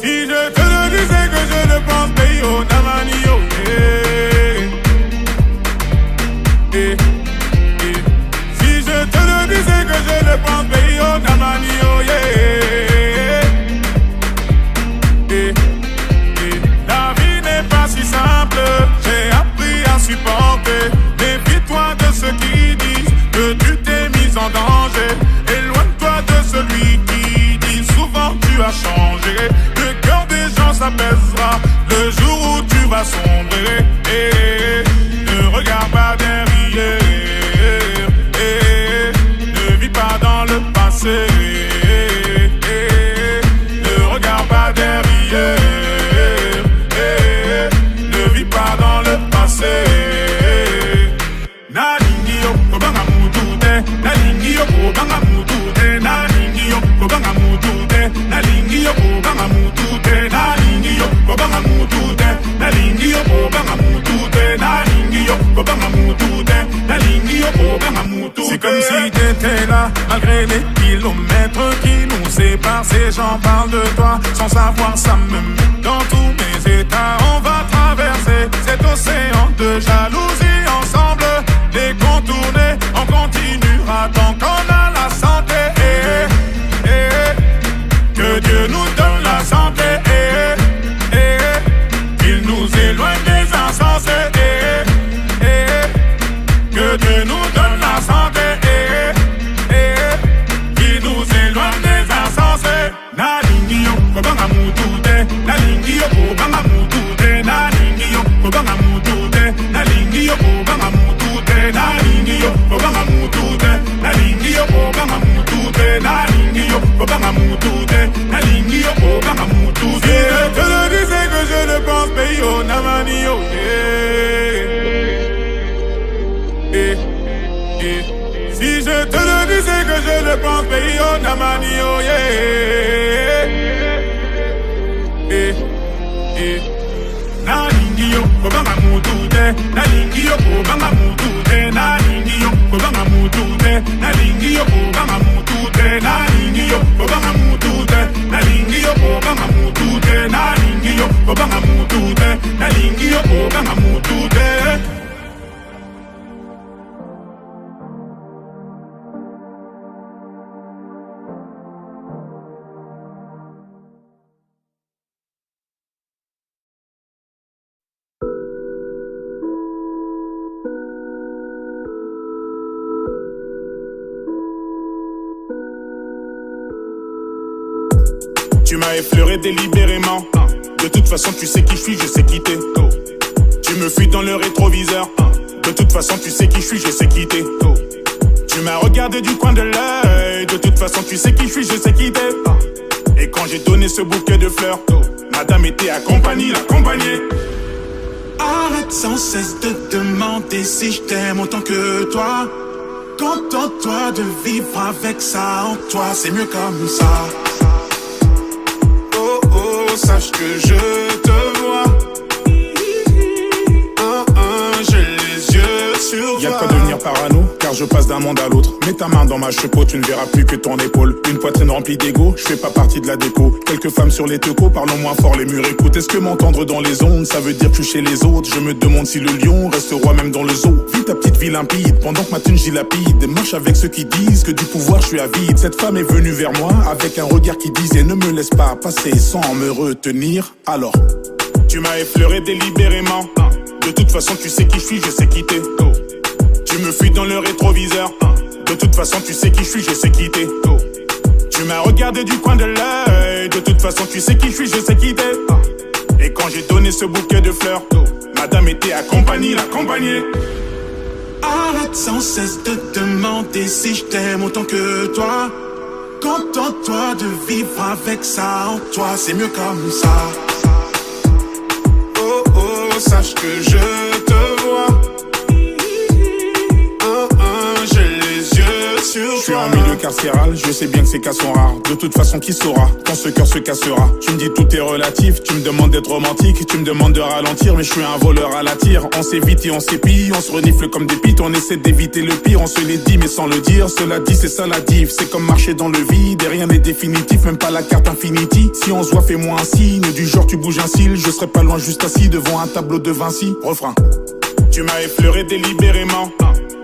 si je te le disais que je le pense, Beyo Namanio, Si je te le disais que je le pense, Beyo Namanio, La vie n'est pas si simple, j'ai appris à supporter. Méfie-toi de ceux qui disent que tu t'es mis en danger. Éloigne-toi de celui qui dit souvent tu as changé. S'apaisera le jour où tu vas sombrer. Ne regarde pas derrière, ne vis pas dans le passé. Ne regarde pas derrière, ne vis pas dans le passé. Nalingiyo kobanga mutute, nalingiyo kobanga mutute, nalingiyo kobanga mutute, nalingiyo kobanga mutute, nalingiyo kobanga mutute, nalingiyo kobanga mutute, nalingiyo kobanga mutute, nalingiyo kobanga mutute. C'est comme si t'étais là, malgré les kilomètres qui nous séparent. Ces gens parlent de toi, sans savoir ça me met dans tous mes états. On va traverser cet océan de jalousie ensemble. Les contourner, on continuera tant qu'on a la santé. Que Dieu nous donne la santé. Qu'il nous éloigne des insensés. Que Dieu nous donne la santé. Qu'il nous éloigne des insensés. Nalingiyo kobanga mutute, nalingiyo kobanga mutute, nalingiyo kobanga mutute, nalingiyo kobanga mutute, nalingiyo kobanga mutute, nalingiyo kobanga mutute, nalingiyo kobanga mutute, nalingiyo kobanga mutute. Si je te le disais que je le pense, Beyo Namanio, Si je te le dis, c'est que je le pense, pays on a mani, oh yeah. Nalingi yo, kobanga mutute. Nalingi yo, kobanga mutute. Nalingi yo, kobanga mutute. Nalingi yo, kobanga mutute. Nalingi yo, kobanga mutute. Nalingi yo, kobanga mutute. Nalingi yo, kobanga mutute. Nalingi yo, kobanga mutute. Tu m'as effleuré délibérément. De toute façon tu sais qui je suis, je sais quitter. Tu me fuis dans le rétroviseur. De toute façon tu sais qui je suis, je sais quitter. Tu m'as regardé du coin de l'œil. De toute façon tu sais qui je suis, je sais quitter. Et quand j'ai donné ce bouquet de fleurs, madame était accompagnée, l'accompagnée. Arrête sans cesse de demander si je t'aime autant que toi. Contente-toi de vivre avec ça en toi, c'est mieux comme ça. Sache que je te vois. J'ai les yeux sur toi. Y'a de quoi devenir parano, car je passe d'un monde à l'autre. Mets ta main dans ma chepeau, tu ne verras plus que ton épaule. Une poitrine remplie d'ego, je fais pas partie de la déco. Quelques femmes sur les tecos, parlons moins fort, les murs écoutent. Est-ce que m'entendre dans les ondes, ça veut dire que je suis chez les autres? Je me demande si le lion reste roi même dans le zoo. Vis ta petite vie limpide, pendant que ma thune j'y lapide. Marche avec ceux qui disent que du pouvoir je suis avide. Cette femme est venue vers moi, avec un regard qui disait ne me laisse pas passer sans me retenir. Alors, tu m'as effleuré délibérément. De toute façon tu sais qui je suis, je sais quitter. Tu me fuis dans le rétroviseur. De toute façon tu sais qui je suis, je sais quitter. Tu m'as regardé du coin de l'œil. De toute façon tu sais qui je suis, je sais quitter. Et quand j'ai donné ce bouquet de fleurs, madame était accompagnée, l'accompagnée. Arrête sans cesse de demander si je t'aime autant que toi. Contente-toi de vivre avec ça en toi, c'est mieux comme ça. Sache que je te vois. J'ai les yeux sur toi. Je suis en milieu carcéral, je sais bien que ces cas sont rares. De toute façon, qui saura quand ce cœur se cassera? Tu me dis tout est relatif, tu me demandes d'être romantique. Tu me demandes de ralentir, mais je suis un voleur à la tire. On s'évite et on s'épille, on se renifle comme des pites. On essaie d'éviter le pire, on se les dit mais sans le dire. Cela dit, c'est ça la diff, c'est comme marcher dans le vide. Et rien n'est définitif, même pas la carte Infinity. Si on se voit, fais-moi un signe, du genre tu bouges un cil. Je serai pas loin juste assis devant un tableau de Vinci. Refrain. Tu m'as effleuré délibérément.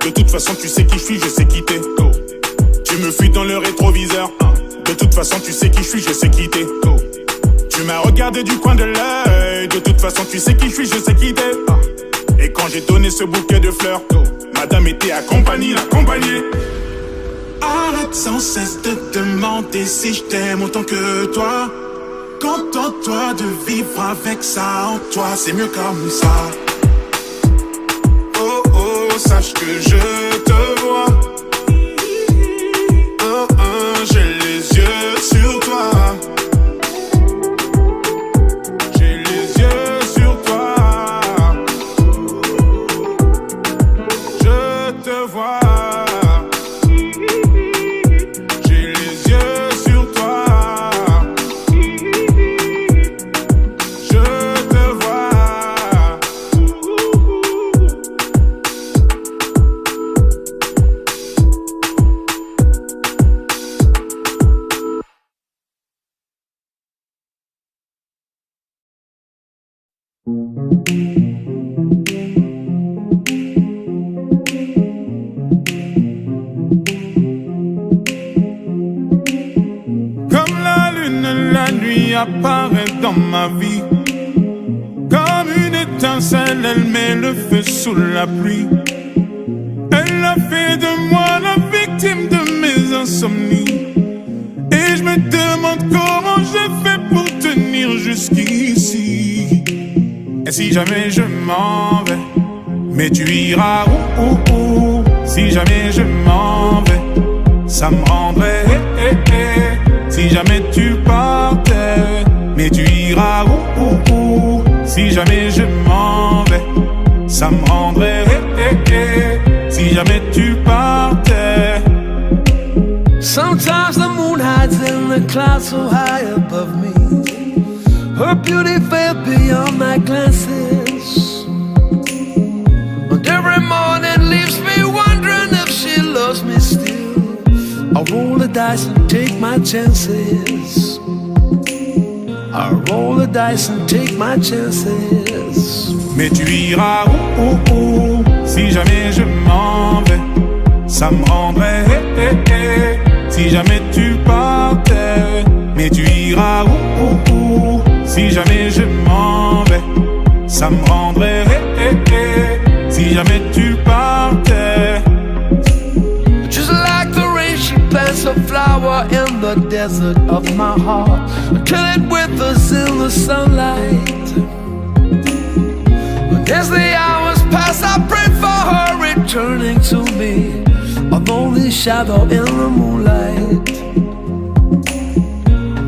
De toute façon tu sais qui je suis, je sais quitter. Tu me fuis dans le rétroviseur. De toute façon tu sais qui je suis, je sais quitter. Tu m'as regardé du coin de l'œil. De toute façon tu sais qui je suis, je sais quitter. Et quand j'ai donné ce bouquet de fleurs, madame était accompagnée, l'accompagnée. Arrête sans cesse de demander si je t'aime autant que toi. Contente-toi de vivre avec ça en toi, c'est mieux comme ça. Sache que je te vois. J'ai les yeux sur toi. J'ai les yeux sur toi. Je te vois. J'ai les yeux sur toi. Je te vois. Comme la lune, la nuit apparaît dans ma vie. Comme une étincelle, elle met le feu sous la pluie. Elle a fait de moi la victime de mes insomnies. Et je me demande comment j'ai fait pour tenir jusqu'ici. Et si jamais je m'en vais, mais tu iras où. Si jamais je m'en vais, ça me rendrait Si jamais tu partais, mais tu iras où. Si jamais je m'en vais, ça me rendrait Si jamais tu partais. Sometimes the moon hides in the clouds so high above me. Her beauty fell beyond my glances. And every morning leaves me wondering if she loves me still. I roll the dice and take my chances. I roll the dice and take my chances. Mais tu iras où si jamais je m'en vais. Ça me rendrait si jamais tu partais. Mais tu iras où si jamais je m'en vais. Ça me rendrait si jamais tu partais. Just like the rain, she plants a flower in the desert of my heart, until it withers in the sunlight. But as the hours pass, I pray for her returning to me, a lonely shadow in the moonlight.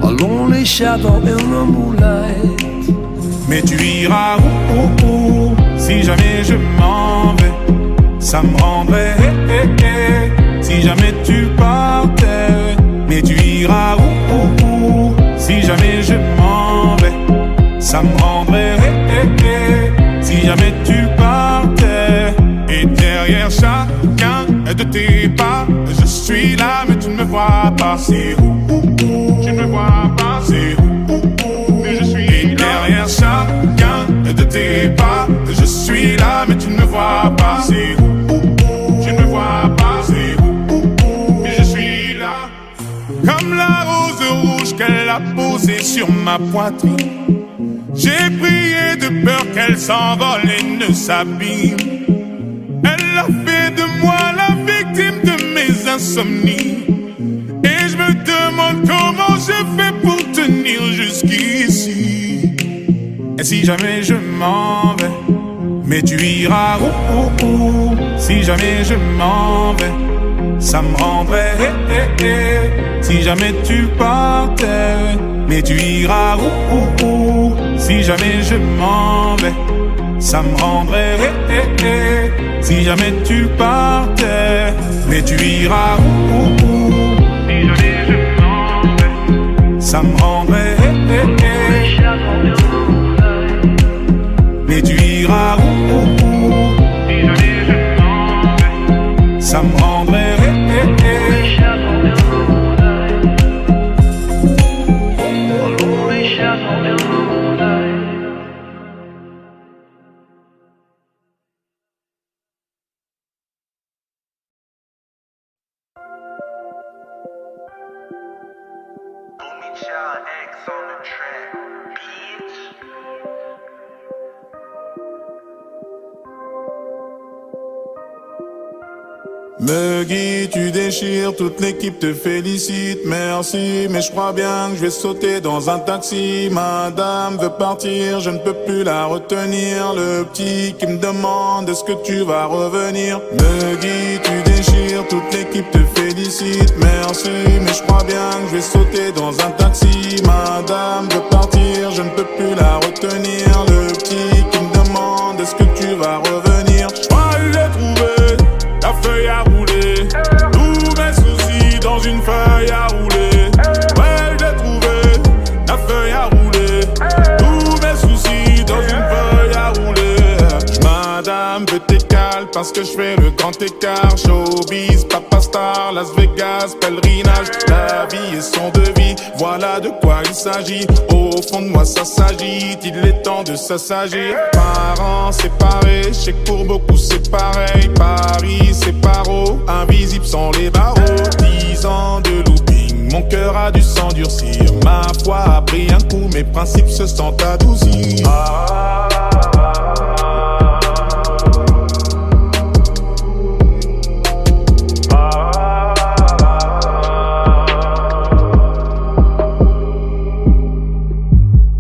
A lonely shadow in the moonlight. Mais tu iras où si jamais je m'en vais. Ça me rendrait si jamais tu partais. Mais tu iras où si jamais je m'en vais. Ça me rendrait si jamais tu partais. Et derrière chacun de tes pas, je suis là mais tu ne me vois pas. C'est tu ne me vois pas. C'est mais je suis. Et derrière chacun de tes pas, je suis là mais tu ne me vois pas. C'est tu ne me vois pas. C'est mais je suis là. Comme la rose rouge qu'elle a posée sur ma poitrine, j'ai prié de peur qu'elle s'envole et ne s'abîme. Elle a fait de moi la victime de mes insomnies. Et je me demande comment je fais pour tenir jusqu'ici. Et si jamais je m'en vais, mais tu iras où si jamais je m'en vais. Ça me rendrait si jamais tu partais. Mais tu iras où si jamais je m'en vais. Ça me rendrait si jamais tu partais. Mais tu iras où si jamais je m'en vais. Ça me rendrait mais tu iras où si jamais je m'en vais. Ça me rendrait Meggy, tu déchires, toute l'équipe te félicite, merci. Mais je crois bien que je vais sauter dans un taxi. Madame veut partir, je ne peux plus la retenir. Le petit qui me demande est-ce que tu vas revenir. Meggy, tu déchires, toute l'équipe te félicite, merci. Mais je crois bien que je vais sauter dans un taxi. Madame veut partir, je ne peux plus la retenir. Le petit qui me demande est-ce que tu vas revenir. Je crois que j'ai trouvé la feuille à rouler, tous mes soucis dans une feuille à rouler. Ouais, j'ai trouvé la feuille à rouler, tous mes soucis dans une feuille à rouler. Madame veut t'écaler parce que je fais le grand écart. Showbiz, papa star, Las Vegas, pèlerinage. La vie est son devis, voilà de quoi il s'agit. Au fond de moi ça s'agite, il est temps de s'assagir. Parents séparés, chez pour beaucoup c'est pareil. Paris c'est paro, invisible sans les barreaux. 10 ans de looping, mon cœur a dû s'endurcir. Ma foi a pris un coup, mes principes se sentent adoucis.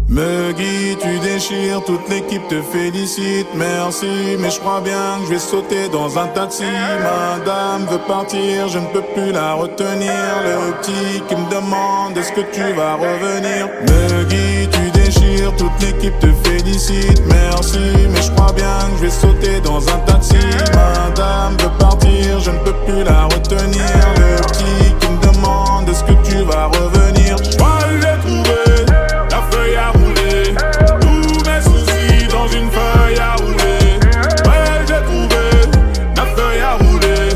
Meggy, tu déchires, toute l'équipe te félicite. félicite, merci, mais je crois bien que je vais sauter dans un taxi. Madame veut partir, je ne peux plus la retenir. Le petit qui me demande est-ce que tu vas revenir. Meggy, tu déchires, toute l'équipe te félicite, merci, mais je crois bien que je vais sauter dans un taxi. Madame veut partir, je ne peux plus la retenir. Le petit qui me demande est-ce que tu vas revenir. Je crois que j'ai trouvé la feuille à rouler, tous mes soucis dans une feuille à rouler. Ouais, j'ai trouvé la feuille à rouler,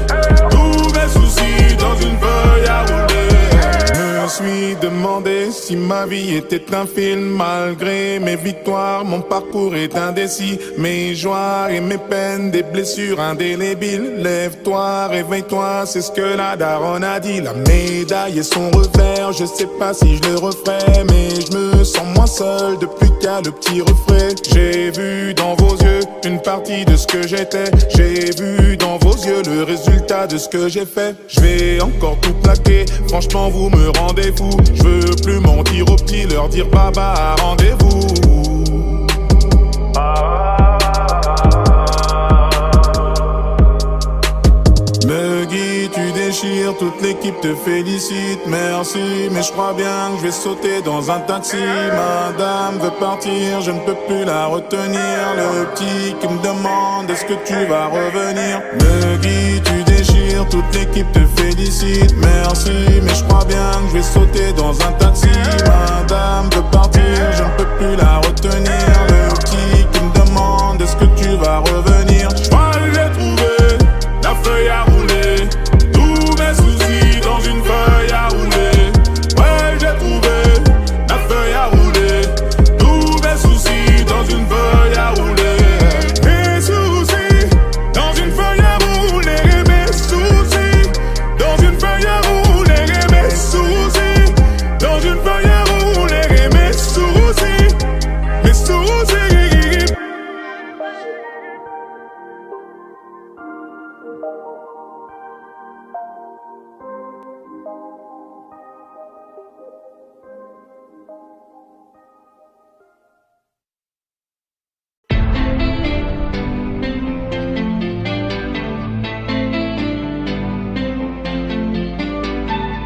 tous mes soucis dans une feuille à rouler. Je me suis demandé si ma vie était un film. Malgré mes victoires, mon parcours est indécis. Mes joies et mes peines, des blessures indélébiles. Lève-toi, réveille-toi, c'est ce que la daronne a dit. La médaille et son revers, je sais pas si je le referai, mais je me sens moins seul depuis qu'il y a le petit refrain. J'ai vu dans vos yeux une partie de ce que j'étais. J'ai vu dans vos yeux le résultat de ce que j'ai fait. Je vais encore tout plaquer, franchement vous me rendez fou. Je veux plus mentir aux petits, leur dire baba, rendez-vous. Meggy, tu déchires, toute l'équipe te félicite, merci, mais je crois bien que je vais sauter dans un taxi. Madame veut partir, je ne peux plus la retenir. Le petit qui me demande est-ce que tu vas revenir. Meggy, tu déchires, toute l'équipe te félicite, merci, mais je crois bien que je vais sauter dans un taxi. Madame veut partir, je ne peux plus la retenir. Le petit qui me demande est-ce que tu vas revenir. Je crois que j'ai trouvé la feuille à rouler, tous mes soucis dans une feuille à rouler. Ouais, j'ai trouvé la feuille à rouler, tous mes soucis dans une feuille à rouler. Mes soucis dans une feuille à rouler, mes soucis dans une feuille à rouler, mes soucis dans une feuille à rouler, mes soucis, mes soucis.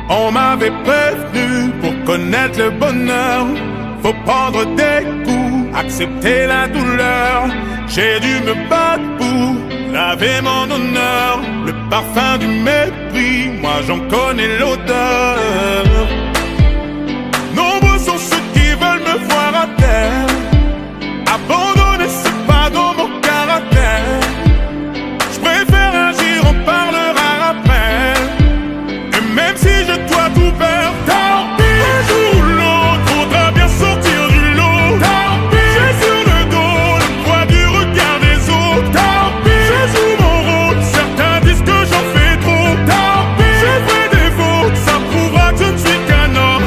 On m'avait prévenu, pour connaître le bonheur, faut prendre des coups, accepter la douleur. J'ai dû me battre pour laver mon honneur. Le parfum du mépris, moi j'en connais l'odeur. Nombreux sont ceux qui veulent me voir à terre. Abandonner, c'est pas dans mon caractère. Je préfère agir, on parlera après. Et même si je dois tout perdre, tant pis. Un jour ou l'autre, faudra bien sortir du lot. Tant pis. J'ai sur le dos le poids du regard des autres. Tant pis. Je joue mon rôle, certains disent que j'en fais trop. Tant pis. J'ai fait des fautes, ça prouvera que je ne suis qu'un homme.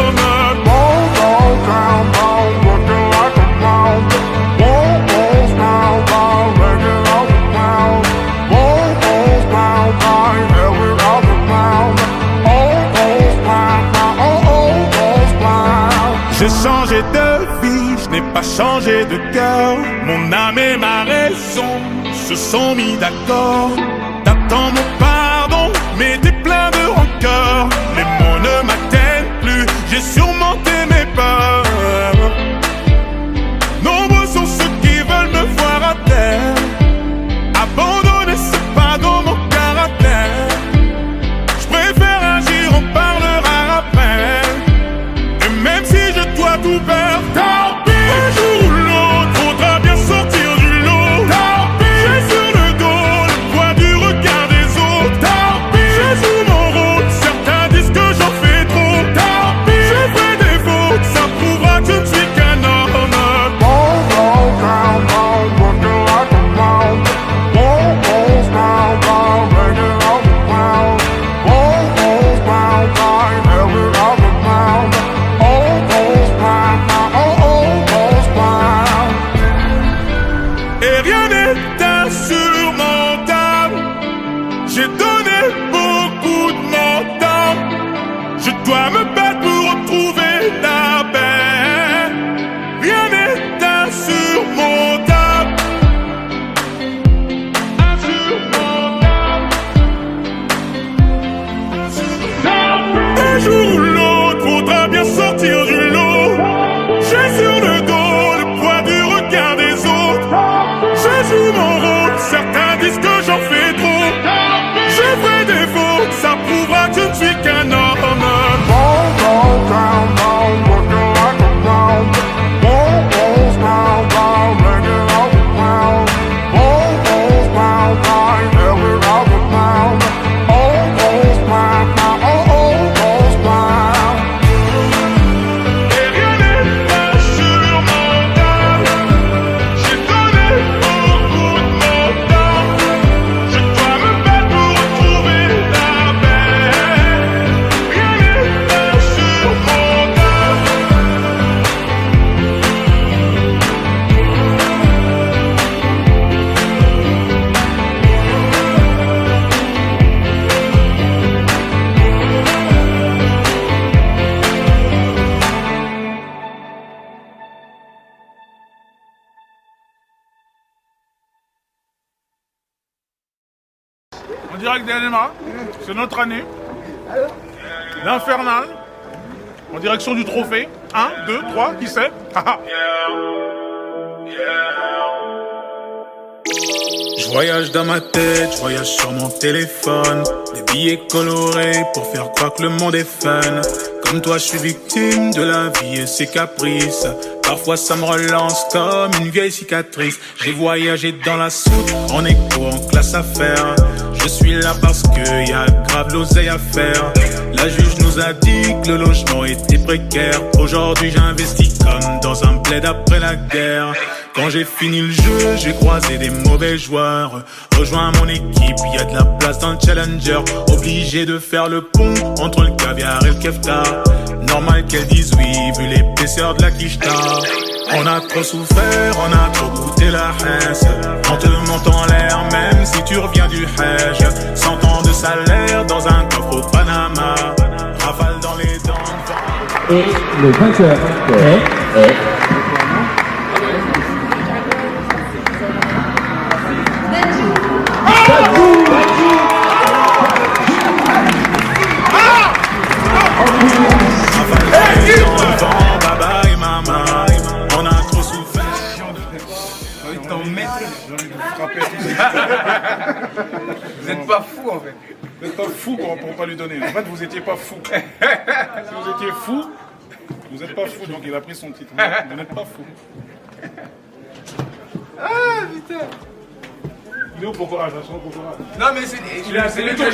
J'ai changé de vie, je n'ai pas changé de cœur. Mon âme et ma raison se sont mis d'accord. T'attends mon pardon, mais t'es plein de rancœur. Les mots ne m'atteignent plus, j'ai surmonté mes peurs. Nombreux sont ceux qui veulent me voir à terre. Abandonner, c'est pas dans mon caractère. Je préfère agir, on parlera après. Et même si je dois tout perdre, tant pis. Un jour ou l'autre, faudra bien sortir du lot. Tant pis. J'ai sur le dos le poids du regard des autres. Tant pis. Je joue mon rôle, certains disent que j'en fais trop. Tant pis. J'ai fait des moi je ne suis qu'un homme. Roll, roll, down, down, working like a clown. Roll, roll, down, down, make it out the ground. Roll, roll, down, down, every out the ground. Oh, roll, down, down, oh, roll, down. Et rien n'est pas sur mon dos. J'ai donné beaucoup de mon temps. Je dois me battre pour retrouver la paix. Rien n'est pas sur mon dos. En direct d'Elma, c'est notre année. L'Infernal, en direction du trophée. 1, 2, 3, qui c'est? Je voyage dans ma tête, je voyage sur mon téléphone. Des billets colorés pour faire croire que le monde est fun. Comme toi, je suis victime de la vie et ses caprices. Parfois, ça me relance comme une vieille cicatrice. J'ai voyagé dans la soute, en écho, en classe à faire. Je suis là parce que y a grave l'oseille à faire. La juge nous a dit que le logement était précaire. Aujourd'hui, j'investis comme dans un bled après la guerre. Quand j'ai fini le jeu, j'ai croisé des mauvais joueurs. Rejoins mon équipe, y a de la place dans le challenger. Obligé de faire le pont entre le caviar et le kefta. Normal qu'elles disent oui, vu l'épaisseur de la quicheta. On a trop souffert, on a trop goûté la hesse. On te monte en l'air, même si tu reviens du Hajj. 100 ans de salaire dans un coffre au Panama. Rafale dans les dents. Et le vainqueur est... Baba et maman, on a trop souffert. Vous êtes pas fou en fait. Vous n'êtes pas fou pour pas lui donner. En fait, vous étiez pas fou. Si vous étiez fou, vous n'êtes pas fou, donc il a pris son titre. Vous n'êtes pas fou. Ah putain. Il est où pour courage? Pour courage. Non mais c'est les tours,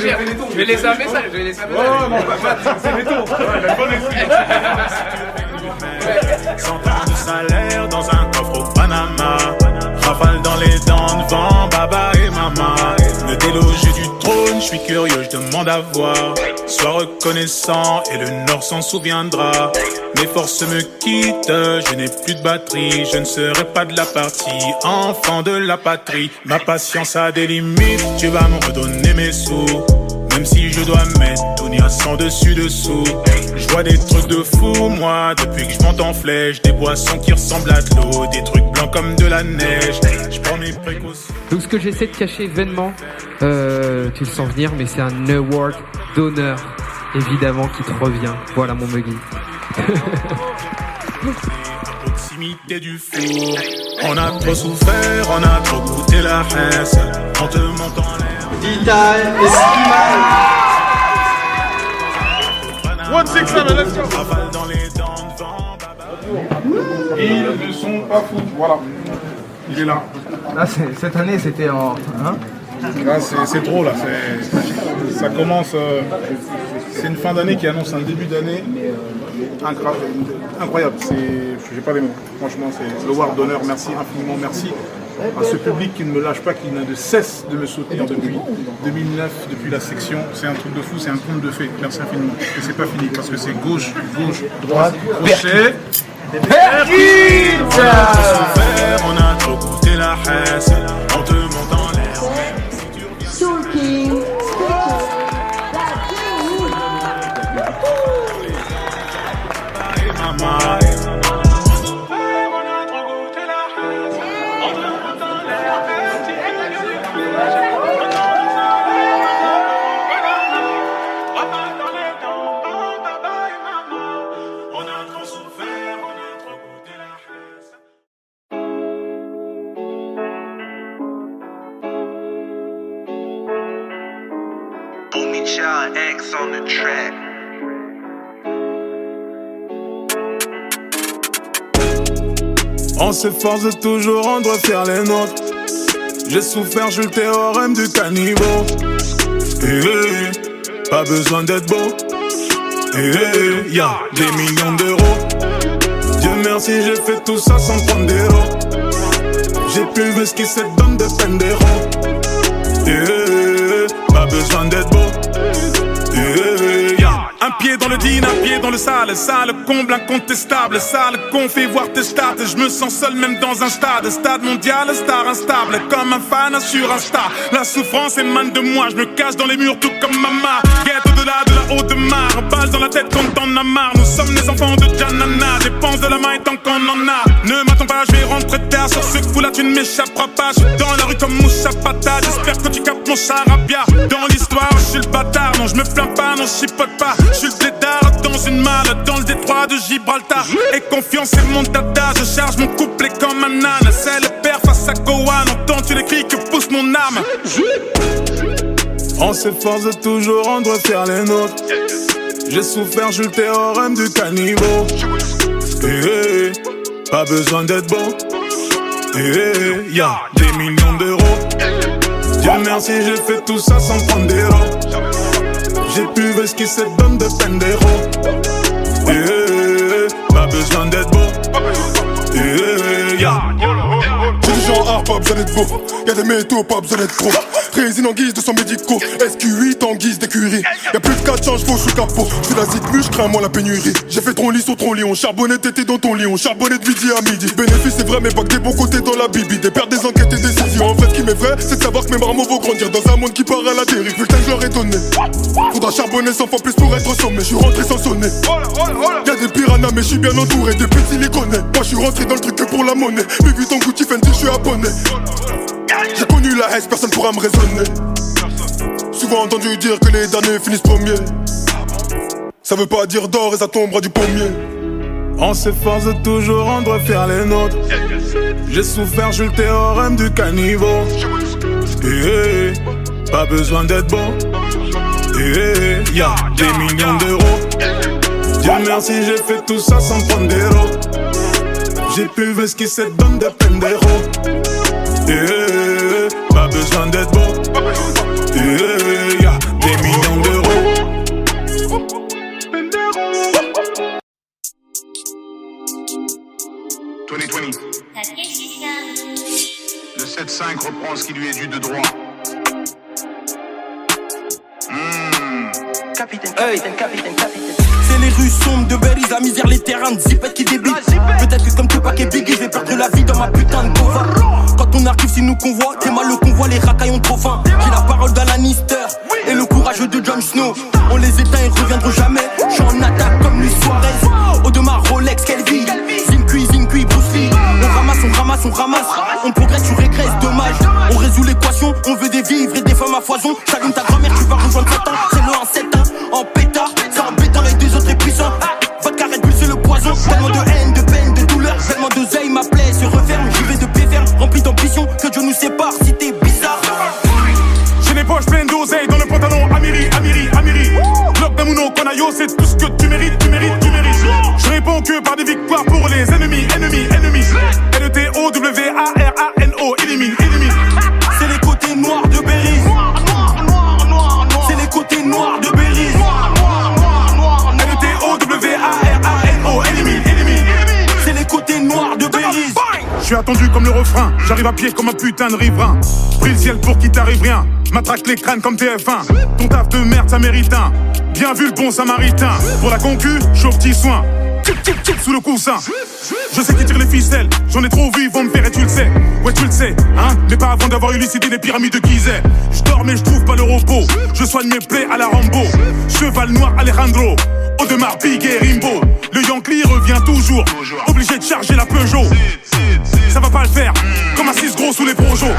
je vais laisser un message, Oh non, c'est les tours. Il a une bonne esprit. 100 ans de salaire dans un coffre au Panama. Rafale dans les dents devant Baba et maman. Me déloger du trône, je suis curieux, je demande à voir. Sois reconnaissant et le Nord s'en souviendra. Mes forces me quittent, je n'ai plus de batterie. Je ne serai pas de la partie, enfant de la patrie. Ma patience a des limites, tu vas me redonner mes sous. Même si je dois mettre tout ni à 100 dessus-dessous. Je vois des trucs de fou, moi, depuis que je monte en flèche. Des boissons qui ressemblent à de l'eau, des trucs blancs comme de la neige. Je prends mes précautions. Donc ce que j'essaie de cacher vainement, tu le sens venir, mais c'est un award d'honneur, évidemment, qui te revient. Voilà mon muggy. Proximité du four. On a trop souffert, on a trop goûté la hesse. On te monte en l'air. One, six, seven, let's go. Rafale dans les dents devant Baba. Ils ne sont pas fous. Voilà. Il est là. Là, cette année c'était en... Hein Là, c'est trop là. Ça commence. C'est une fin d'année qui annonce un début d'année incroyable. J'ai pas les mots. Franchement, c'est le award d'honneur. Merci infiniment, merci à ce public qui ne me lâche pas, qui n'a de cesse de me soutenir depuis 2009, depuis la section. C'est un truc de fou, c'est un conte de fées. Merci infiniment. Et c'est pas fini parce que c'est gauche, droite, crochet. On a trop goûté la hesse. On te monte en l'air. Soul King, Maman. Banks on the track. On s'efforce de toujours rendre fiers les nôtres. J'ai souffert, j'ai le théorème du caniveau. Pas besoin d'être beau. Y'a des millions d'euros. Dieu merci, j'ai fait tout ça sans prendre des lots. J'ai plus vu ce qui se donne de pendero. Pas besoin d'être beau. Un pied dans le din, un pied dans le sale comble incontestable, sale qu'on fait voir tes stats. Je me sens seul même dans un stade mondial, star instable, comme un fan sur Insta. La souffrance émane de moi, je me cache dans les murs tout comme maman. Guette au-delà de la haute mare, balle dans la tête quand t'en as marre. Nous sommes les enfants de Janana, dépense de la main tant qu'on en a. Ne m'attends pas, je vais rentrer tard sur ce coup là, tu ne m'échapperas pas. Je suis dans la rue comme Moussa Pata, j'espère que tu captes mon charabia. Dans l'histoire, je suis le bâtard, non je me plains pas, non je chipote pas. Je suis le blédard dans une malle, dans le détroit de Gibraltar. Et confiance c'est mon dada, je charge mon couplet comme un âne. C'est le père face à Gohan, entends-tu les cris que pousse mon âme? On s'efforce de toujours rendre fiers les nôtres. J'ai souffert, j'ai le théorème du caniveau. Pas besoin d'être beau. Y'a des millions d'euros. Dieu merci, j'ai fait tout ça sans prendre des lots. J'ai plus vu ce qui se donne de pendero. Pas besoin d'être beau. J'ai du genre art, pas besoin d'être beau. Y'a des métaux, pas besoin d'être pro. Résine en guise de son médicaux. SQ8 en guise d'écurie. Y'a plus de 4 changes, faut sous capot. J'fais la zitmu, j'crains moi la pénurie. J'ai fait ton lit sur ton lion. Charbonné t'étais dans ton lion. Charbonné de midi à midi. Bénéfice c'est vrai, mais pas que des bons côtés dans la bibi. Des pertes, des enquêtes et des décisions. En fait, ce qui m'est vrai, c'est de savoir que mes marmots vont grandir dans un monde qui part à la dérive. Putain, je leur ai donné. Faudra charbonner 100 fois plus pour être au sommet. J'suis rentré sans sonner. Y'a des piranhas, mais j'suis bien entouré. Des petits siliconés. Moi, j'suis rentré dans le truc que pour la monnaie. Mais vu ton Gucci Fendi, j'suis abonné. J'ai connu la haine, personne pourra me raisonner. Souvent entendu dire que les derniers finissent premiers. Ça veut pas dire d'or et ça tombera du pommier. On s'efforce de toujours rendre fiers les nôtres. J'ai souffert, j'ai le théorème du caniveau. Pas besoin d'être beau. Y'a des millions d'euros. Dieu merci, j'ai fait tout ça sans prendre des lots. J'ai plus vu ce qui se donne de pendero. Pas besoin d'être beau. Y'a des millions d'euros. Le 7-5 reprend ce qui lui est dû de droit. Capitaine. C'est les rues sombres de Berry, la misère, les terrains de zipette qui débitent. Peut-être que comme Tupac et Biggie, je vais perdre la vie dans ma putain de cova. Quand on arrive, si nous convoit, t'es mal le convoi, les racailles ont trop faim. J'ai la parole d'Alan Lister et le courage de Jon Snow. On les éteint, ils reviendront jamais. J'suis en attaque comme Luis Suarez. Audemars, Rolex, quelle vie. Zincui, Bruce Lee. On ramasse. On progresse, tu régresses, dommage. On résout l'équation, on veut des vivres et des femmes à foison. J'allume ta grand-mère, tu vas rejoindre Satan. C'est le 1-7-1, en pétard. Ça embêtant, l'œil des autres est puissant. Vodka Red Bull, c'est le poison. Tellement de haine, de peine, de douleur. Tellement d'oseille, ma plaie se referme. J'y vais de pied ferme, rempli d'ambition. Que Dieu nous sépare si t'es bizarre. J'ai les poches pleines d'oseille dans le pantalon. Amiri. Bloc d'Amuno, Konayo, c'est tout ce que tu mérites. Je réponds que par des victoires pour les ennemis. LETOWARANO, élimine. C'est les côtés noirs de Berry. C'est les côtés noirs de Berry. LETOWARANO, élimine. C'est les côtés noirs de Berry. Je suis attendu comme le refrain, j'arrive à pied comme un putain de riverain. Pris le ciel pour qu'il t'arrive rien, matraque les crânes comme TF1. Ton taf de merde ça mérite un, bien vu le bon samaritain. Pour la concu, chaud petit soin, tic sous le coussin. Je sais qui tire les ficelles, j'en ai trop vu, ils vont me faire et tu le sais. Ouais tu le sais, hein, mais pas avant d'avoir élucidé les pyramides de Gizeh. Je dors mais je trouve pas le repos, je soigne mes plaies à la Rambo. Cheval noir Alejandro, Audemars, Big et Rimbaud. Le Yankee revient toujours, obligé de charger la Peugeot. Ça va pas le faire, comme un 6 gros sous les projos.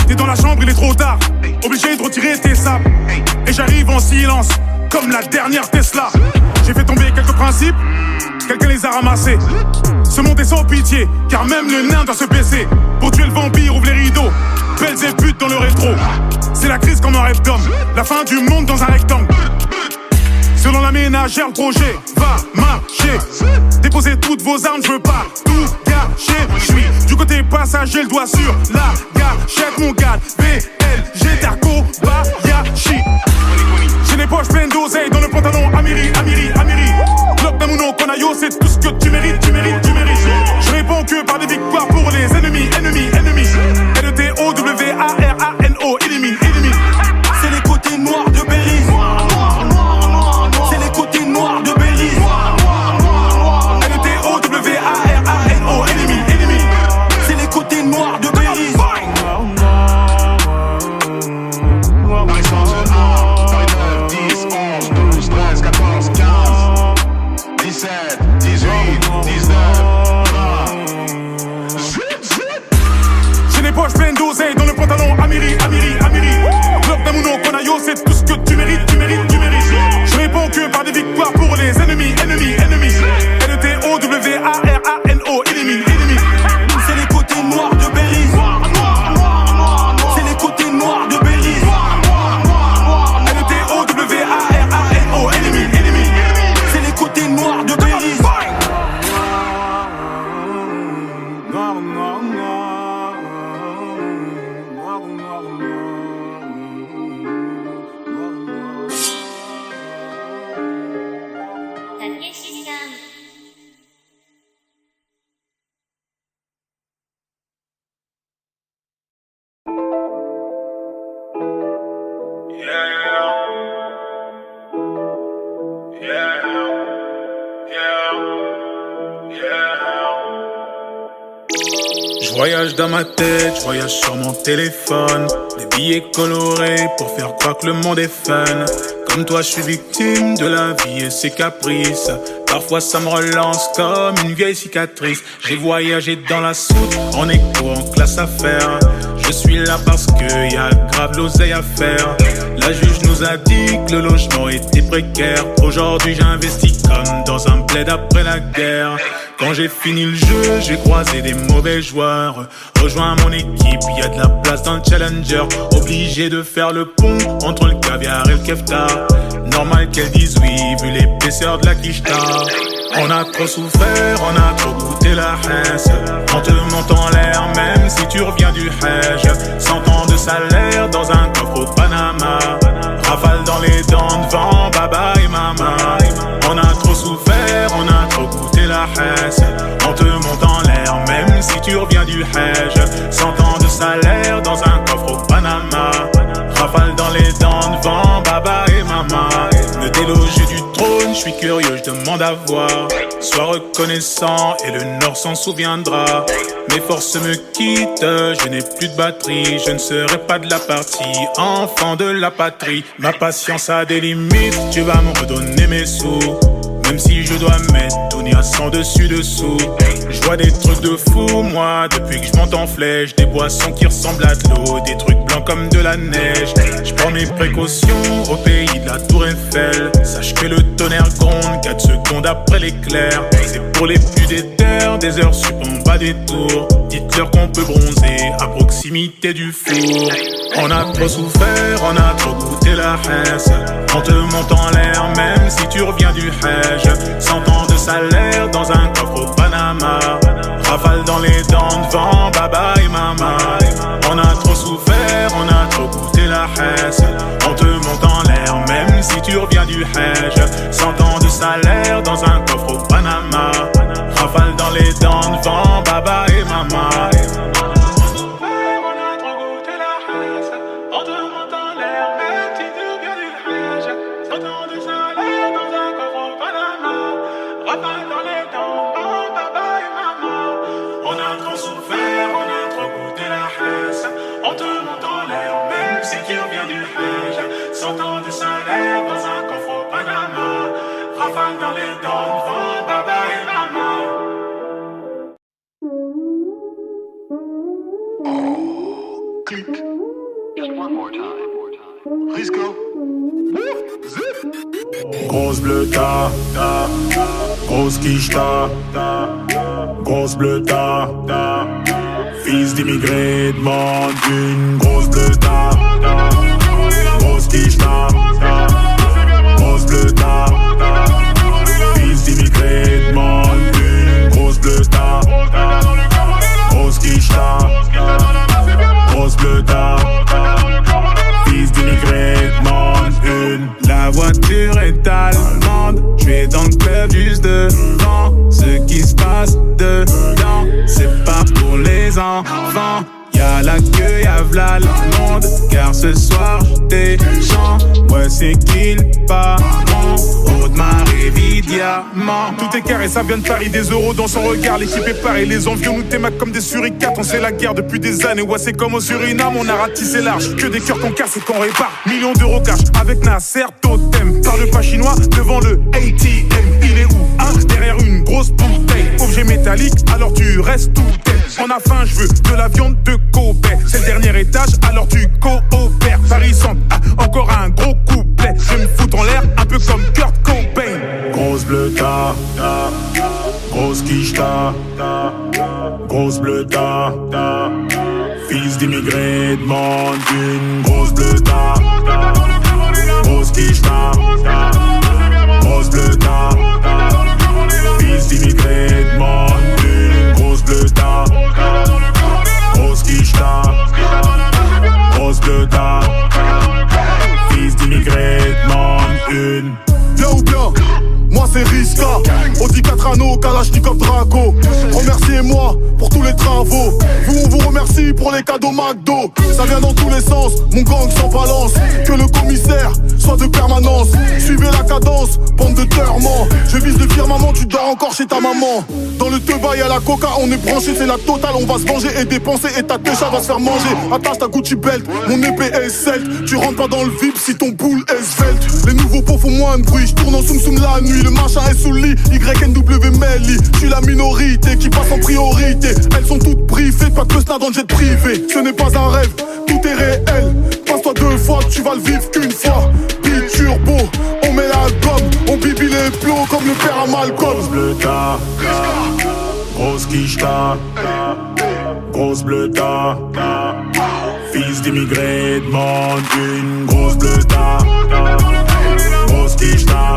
T'es dans la chambre, il est trop tard, obligé de retirer tes sables. Et j'arrive en silence, comme la dernière Tesla. J'ai fait tomber quelques principes, quelqu'un les a ramassés. Ce monde est sans pitié, car même le nain doit se baisser. Pour tuer le vampire, ouvre les rideaux, belles et putes dans le rétro. C'est la crise comme un rêve d'homme, la fin du monde dans un rectangle. ménagère, le projet va marcher. Déposez toutes vos armes, je veux pas tout gâcher. Je suis du côté passager, le doigt sur la gâchette. Mon gars, BLG, Terco, Bayashi. J'ai les poches pleines d'oseille dans le pantalon. Amiri. Glock d'Amuno, Konayo, c'est tout ce que tu mérites. Je réponds que par des victoires pour les ennemis. LETOWARANO, élimine. C'est les côtés noirs de Belize. C'est les côtés noirs de Belize. LETOWARANO, élimine. C'est les côtés noirs de Belize. J'ai les poches pleines d'oseille dans le pantalon. Amiri. Glock d'Amuno, Konayo, c'est tout ce que tu mérites. Je réponds que par des victoires pour les ennemis. LETOWARANO, élimine. C'est les côtés noirs de Belize. C'est les côtés noirs de Belize. LETOWARANO, élimine. C'est les côtés noirs de Belize. Je voyage dans ma tête, je voyage sur mon téléphone. Des billets colorés pour faire croire que le monde est fun. Comme toi, je suis victime de la vie et ses caprices. Parfois, ça me relance comme une vieille cicatrice. J'ai voyagé dans la soute, en écho, en classe à faire. Je suis là parce que y a grave l'oseille à faire. La juge nous a dit que le logement était précaire. Aujourd'hui, j'investis comme dans un bled après la guerre. Quand j'ai fini le jeu, j'ai croisé des mauvais joueurs. Rejoins mon équipe, y a de la place dans le Challenger. Obligé de faire le pont entre le caviar et le kefta. Normal qu'elles disent oui, vu l'épaisseur de la quicheta. On a trop souffert, on a trop goûté la haisse. On te monte en l'air, même si tu reviens du Hajj. 100 ans de salaire dans un coffre au Panama. Rafale dans les dents devant baba et mama. On a trop souffert, on a trop goûté la haisse. On te monte en l'air, même si tu reviens du Hajj. 100 ans de salaire dans un coffre au Panama. Rafale dans les dents devant baba et mama. Le déloger du trône, je suis curieux, je demande à voir. Sois reconnaissant et le Nord s'en souviendra. Mes forces me quittent, je n'ai plus de batterie. Je ne serai pas de la partie, enfant de la patrie. Ma patience a des limites, tu vas me redonner mes sous. Même si je dois mettre tout ni à 100 dessus-dessous. Je vois des trucs de fou, moi, depuis que je monte en flèche. Des boissons qui ressemblent à de l'eau, des trucs blancs comme de la neige. Je prends mes précautions au pays de la Tour Eiffel. Sache que le tonnerre gronde 4 secondes après l'éclair. C'est pour les plus déter, des heures sup en bas des tours. Dites-leur qu'on peut bronzer à proximité du four. On a trop souffert, on a trop goûté la haisse. On te monte en l'air, même si tu reviens du Hajj. 100 ans de salaire dans un coffre au Panama. Rafale dans les dents devant baba et mama. On a trop souffert, on a trop goûté la haisse. On te monte en l'air, même si tu reviens du Hajj. 100 ans de salaire dans un coffre au Panama. Rafale dans les dents devant baba et mama. Grosse bleue ta, grosse quiche ta, grosse bleue ta, fils d'immigrés demande une grosse bleue ta, grosse quiche ta, grosse bleue ta. juste devant. Ce qui se passe dedans, c'est pas pour les enfants. Y'a la queue, y'a v'là le monde, car ce soir j'étais chant. Ouais, c'est qu'il pas mon Haute-Marie diamant. Tout est carré, ça vient de Paris, des euros dans son regard. L'équipe est parée, les envieux nous témaquent comme des suricates. On sait la guerre depuis des années, ouais c'est comme au Suriname. On a ratissé large, que des cœurs qu'on casse et qu'on répare. Millions d'euros cash, avec Nasser Totem. Parle pas chinois devant le ATM. Il est où, hein? Derrière une grosse bouteille. Objet métallique, alors tu restes tout tel. On a faim, je veux de la viande de Kobe. C'est le dernier étage, alors tu coopères. Paris centre, encore un gros couplet. Je me fous en l'air, un peu comme Kurt Cobain. Grosse bleuta, grosse quicheta, grosse bleuta, fils d'immigrés demande une grosse bleuta, grosse quicheta, grosse bleuta, fils d'immigrés demande une grosse bleuta, grosse quicheta, grosse bleuta, fils d'immigrés demande une. Bien ou bien, moi c'est Riska, Audi 4 anneaux, Kalachnikov Drago. Remerciez-moi pour tous les travaux. Vous on vous remercie pour les cadeaux McDo. Ça vient dans tous les sens, mon gang sans balance. Que le commissaire soit de permanence. Suivez la cadence, bande de terrements. Je vise le firmament, tu dors encore chez ta maman. Dans le tebail à la coca, on est branché, c'est la totale. On va se venger et dépenser et ta técha va se faire manger. Attache ta Gucci belt, mon épée est celte. Tu rentres pas dans le VIP si ton boule est svelte. Les nouveaux pots font moins de bruit, je tourne en soum soum la nuit. Le machin est sous le lit, YNW Melly. Je suis la minorité qui passe en priorité. Elles sont toutes privées, pas de star dans le jet privé. Ce n'est pas un rêve, tout est réel. Passe-toi 2 fois, tu vas le vivre qu'une fois. Beat turbo, on met la gomme. On bibi les plots comme le père à Malcolm. Grosse bleuta, grosse quicheta, grosse bleuta, fils d'immigrés demande une grosse bleuta, grosse quicheta.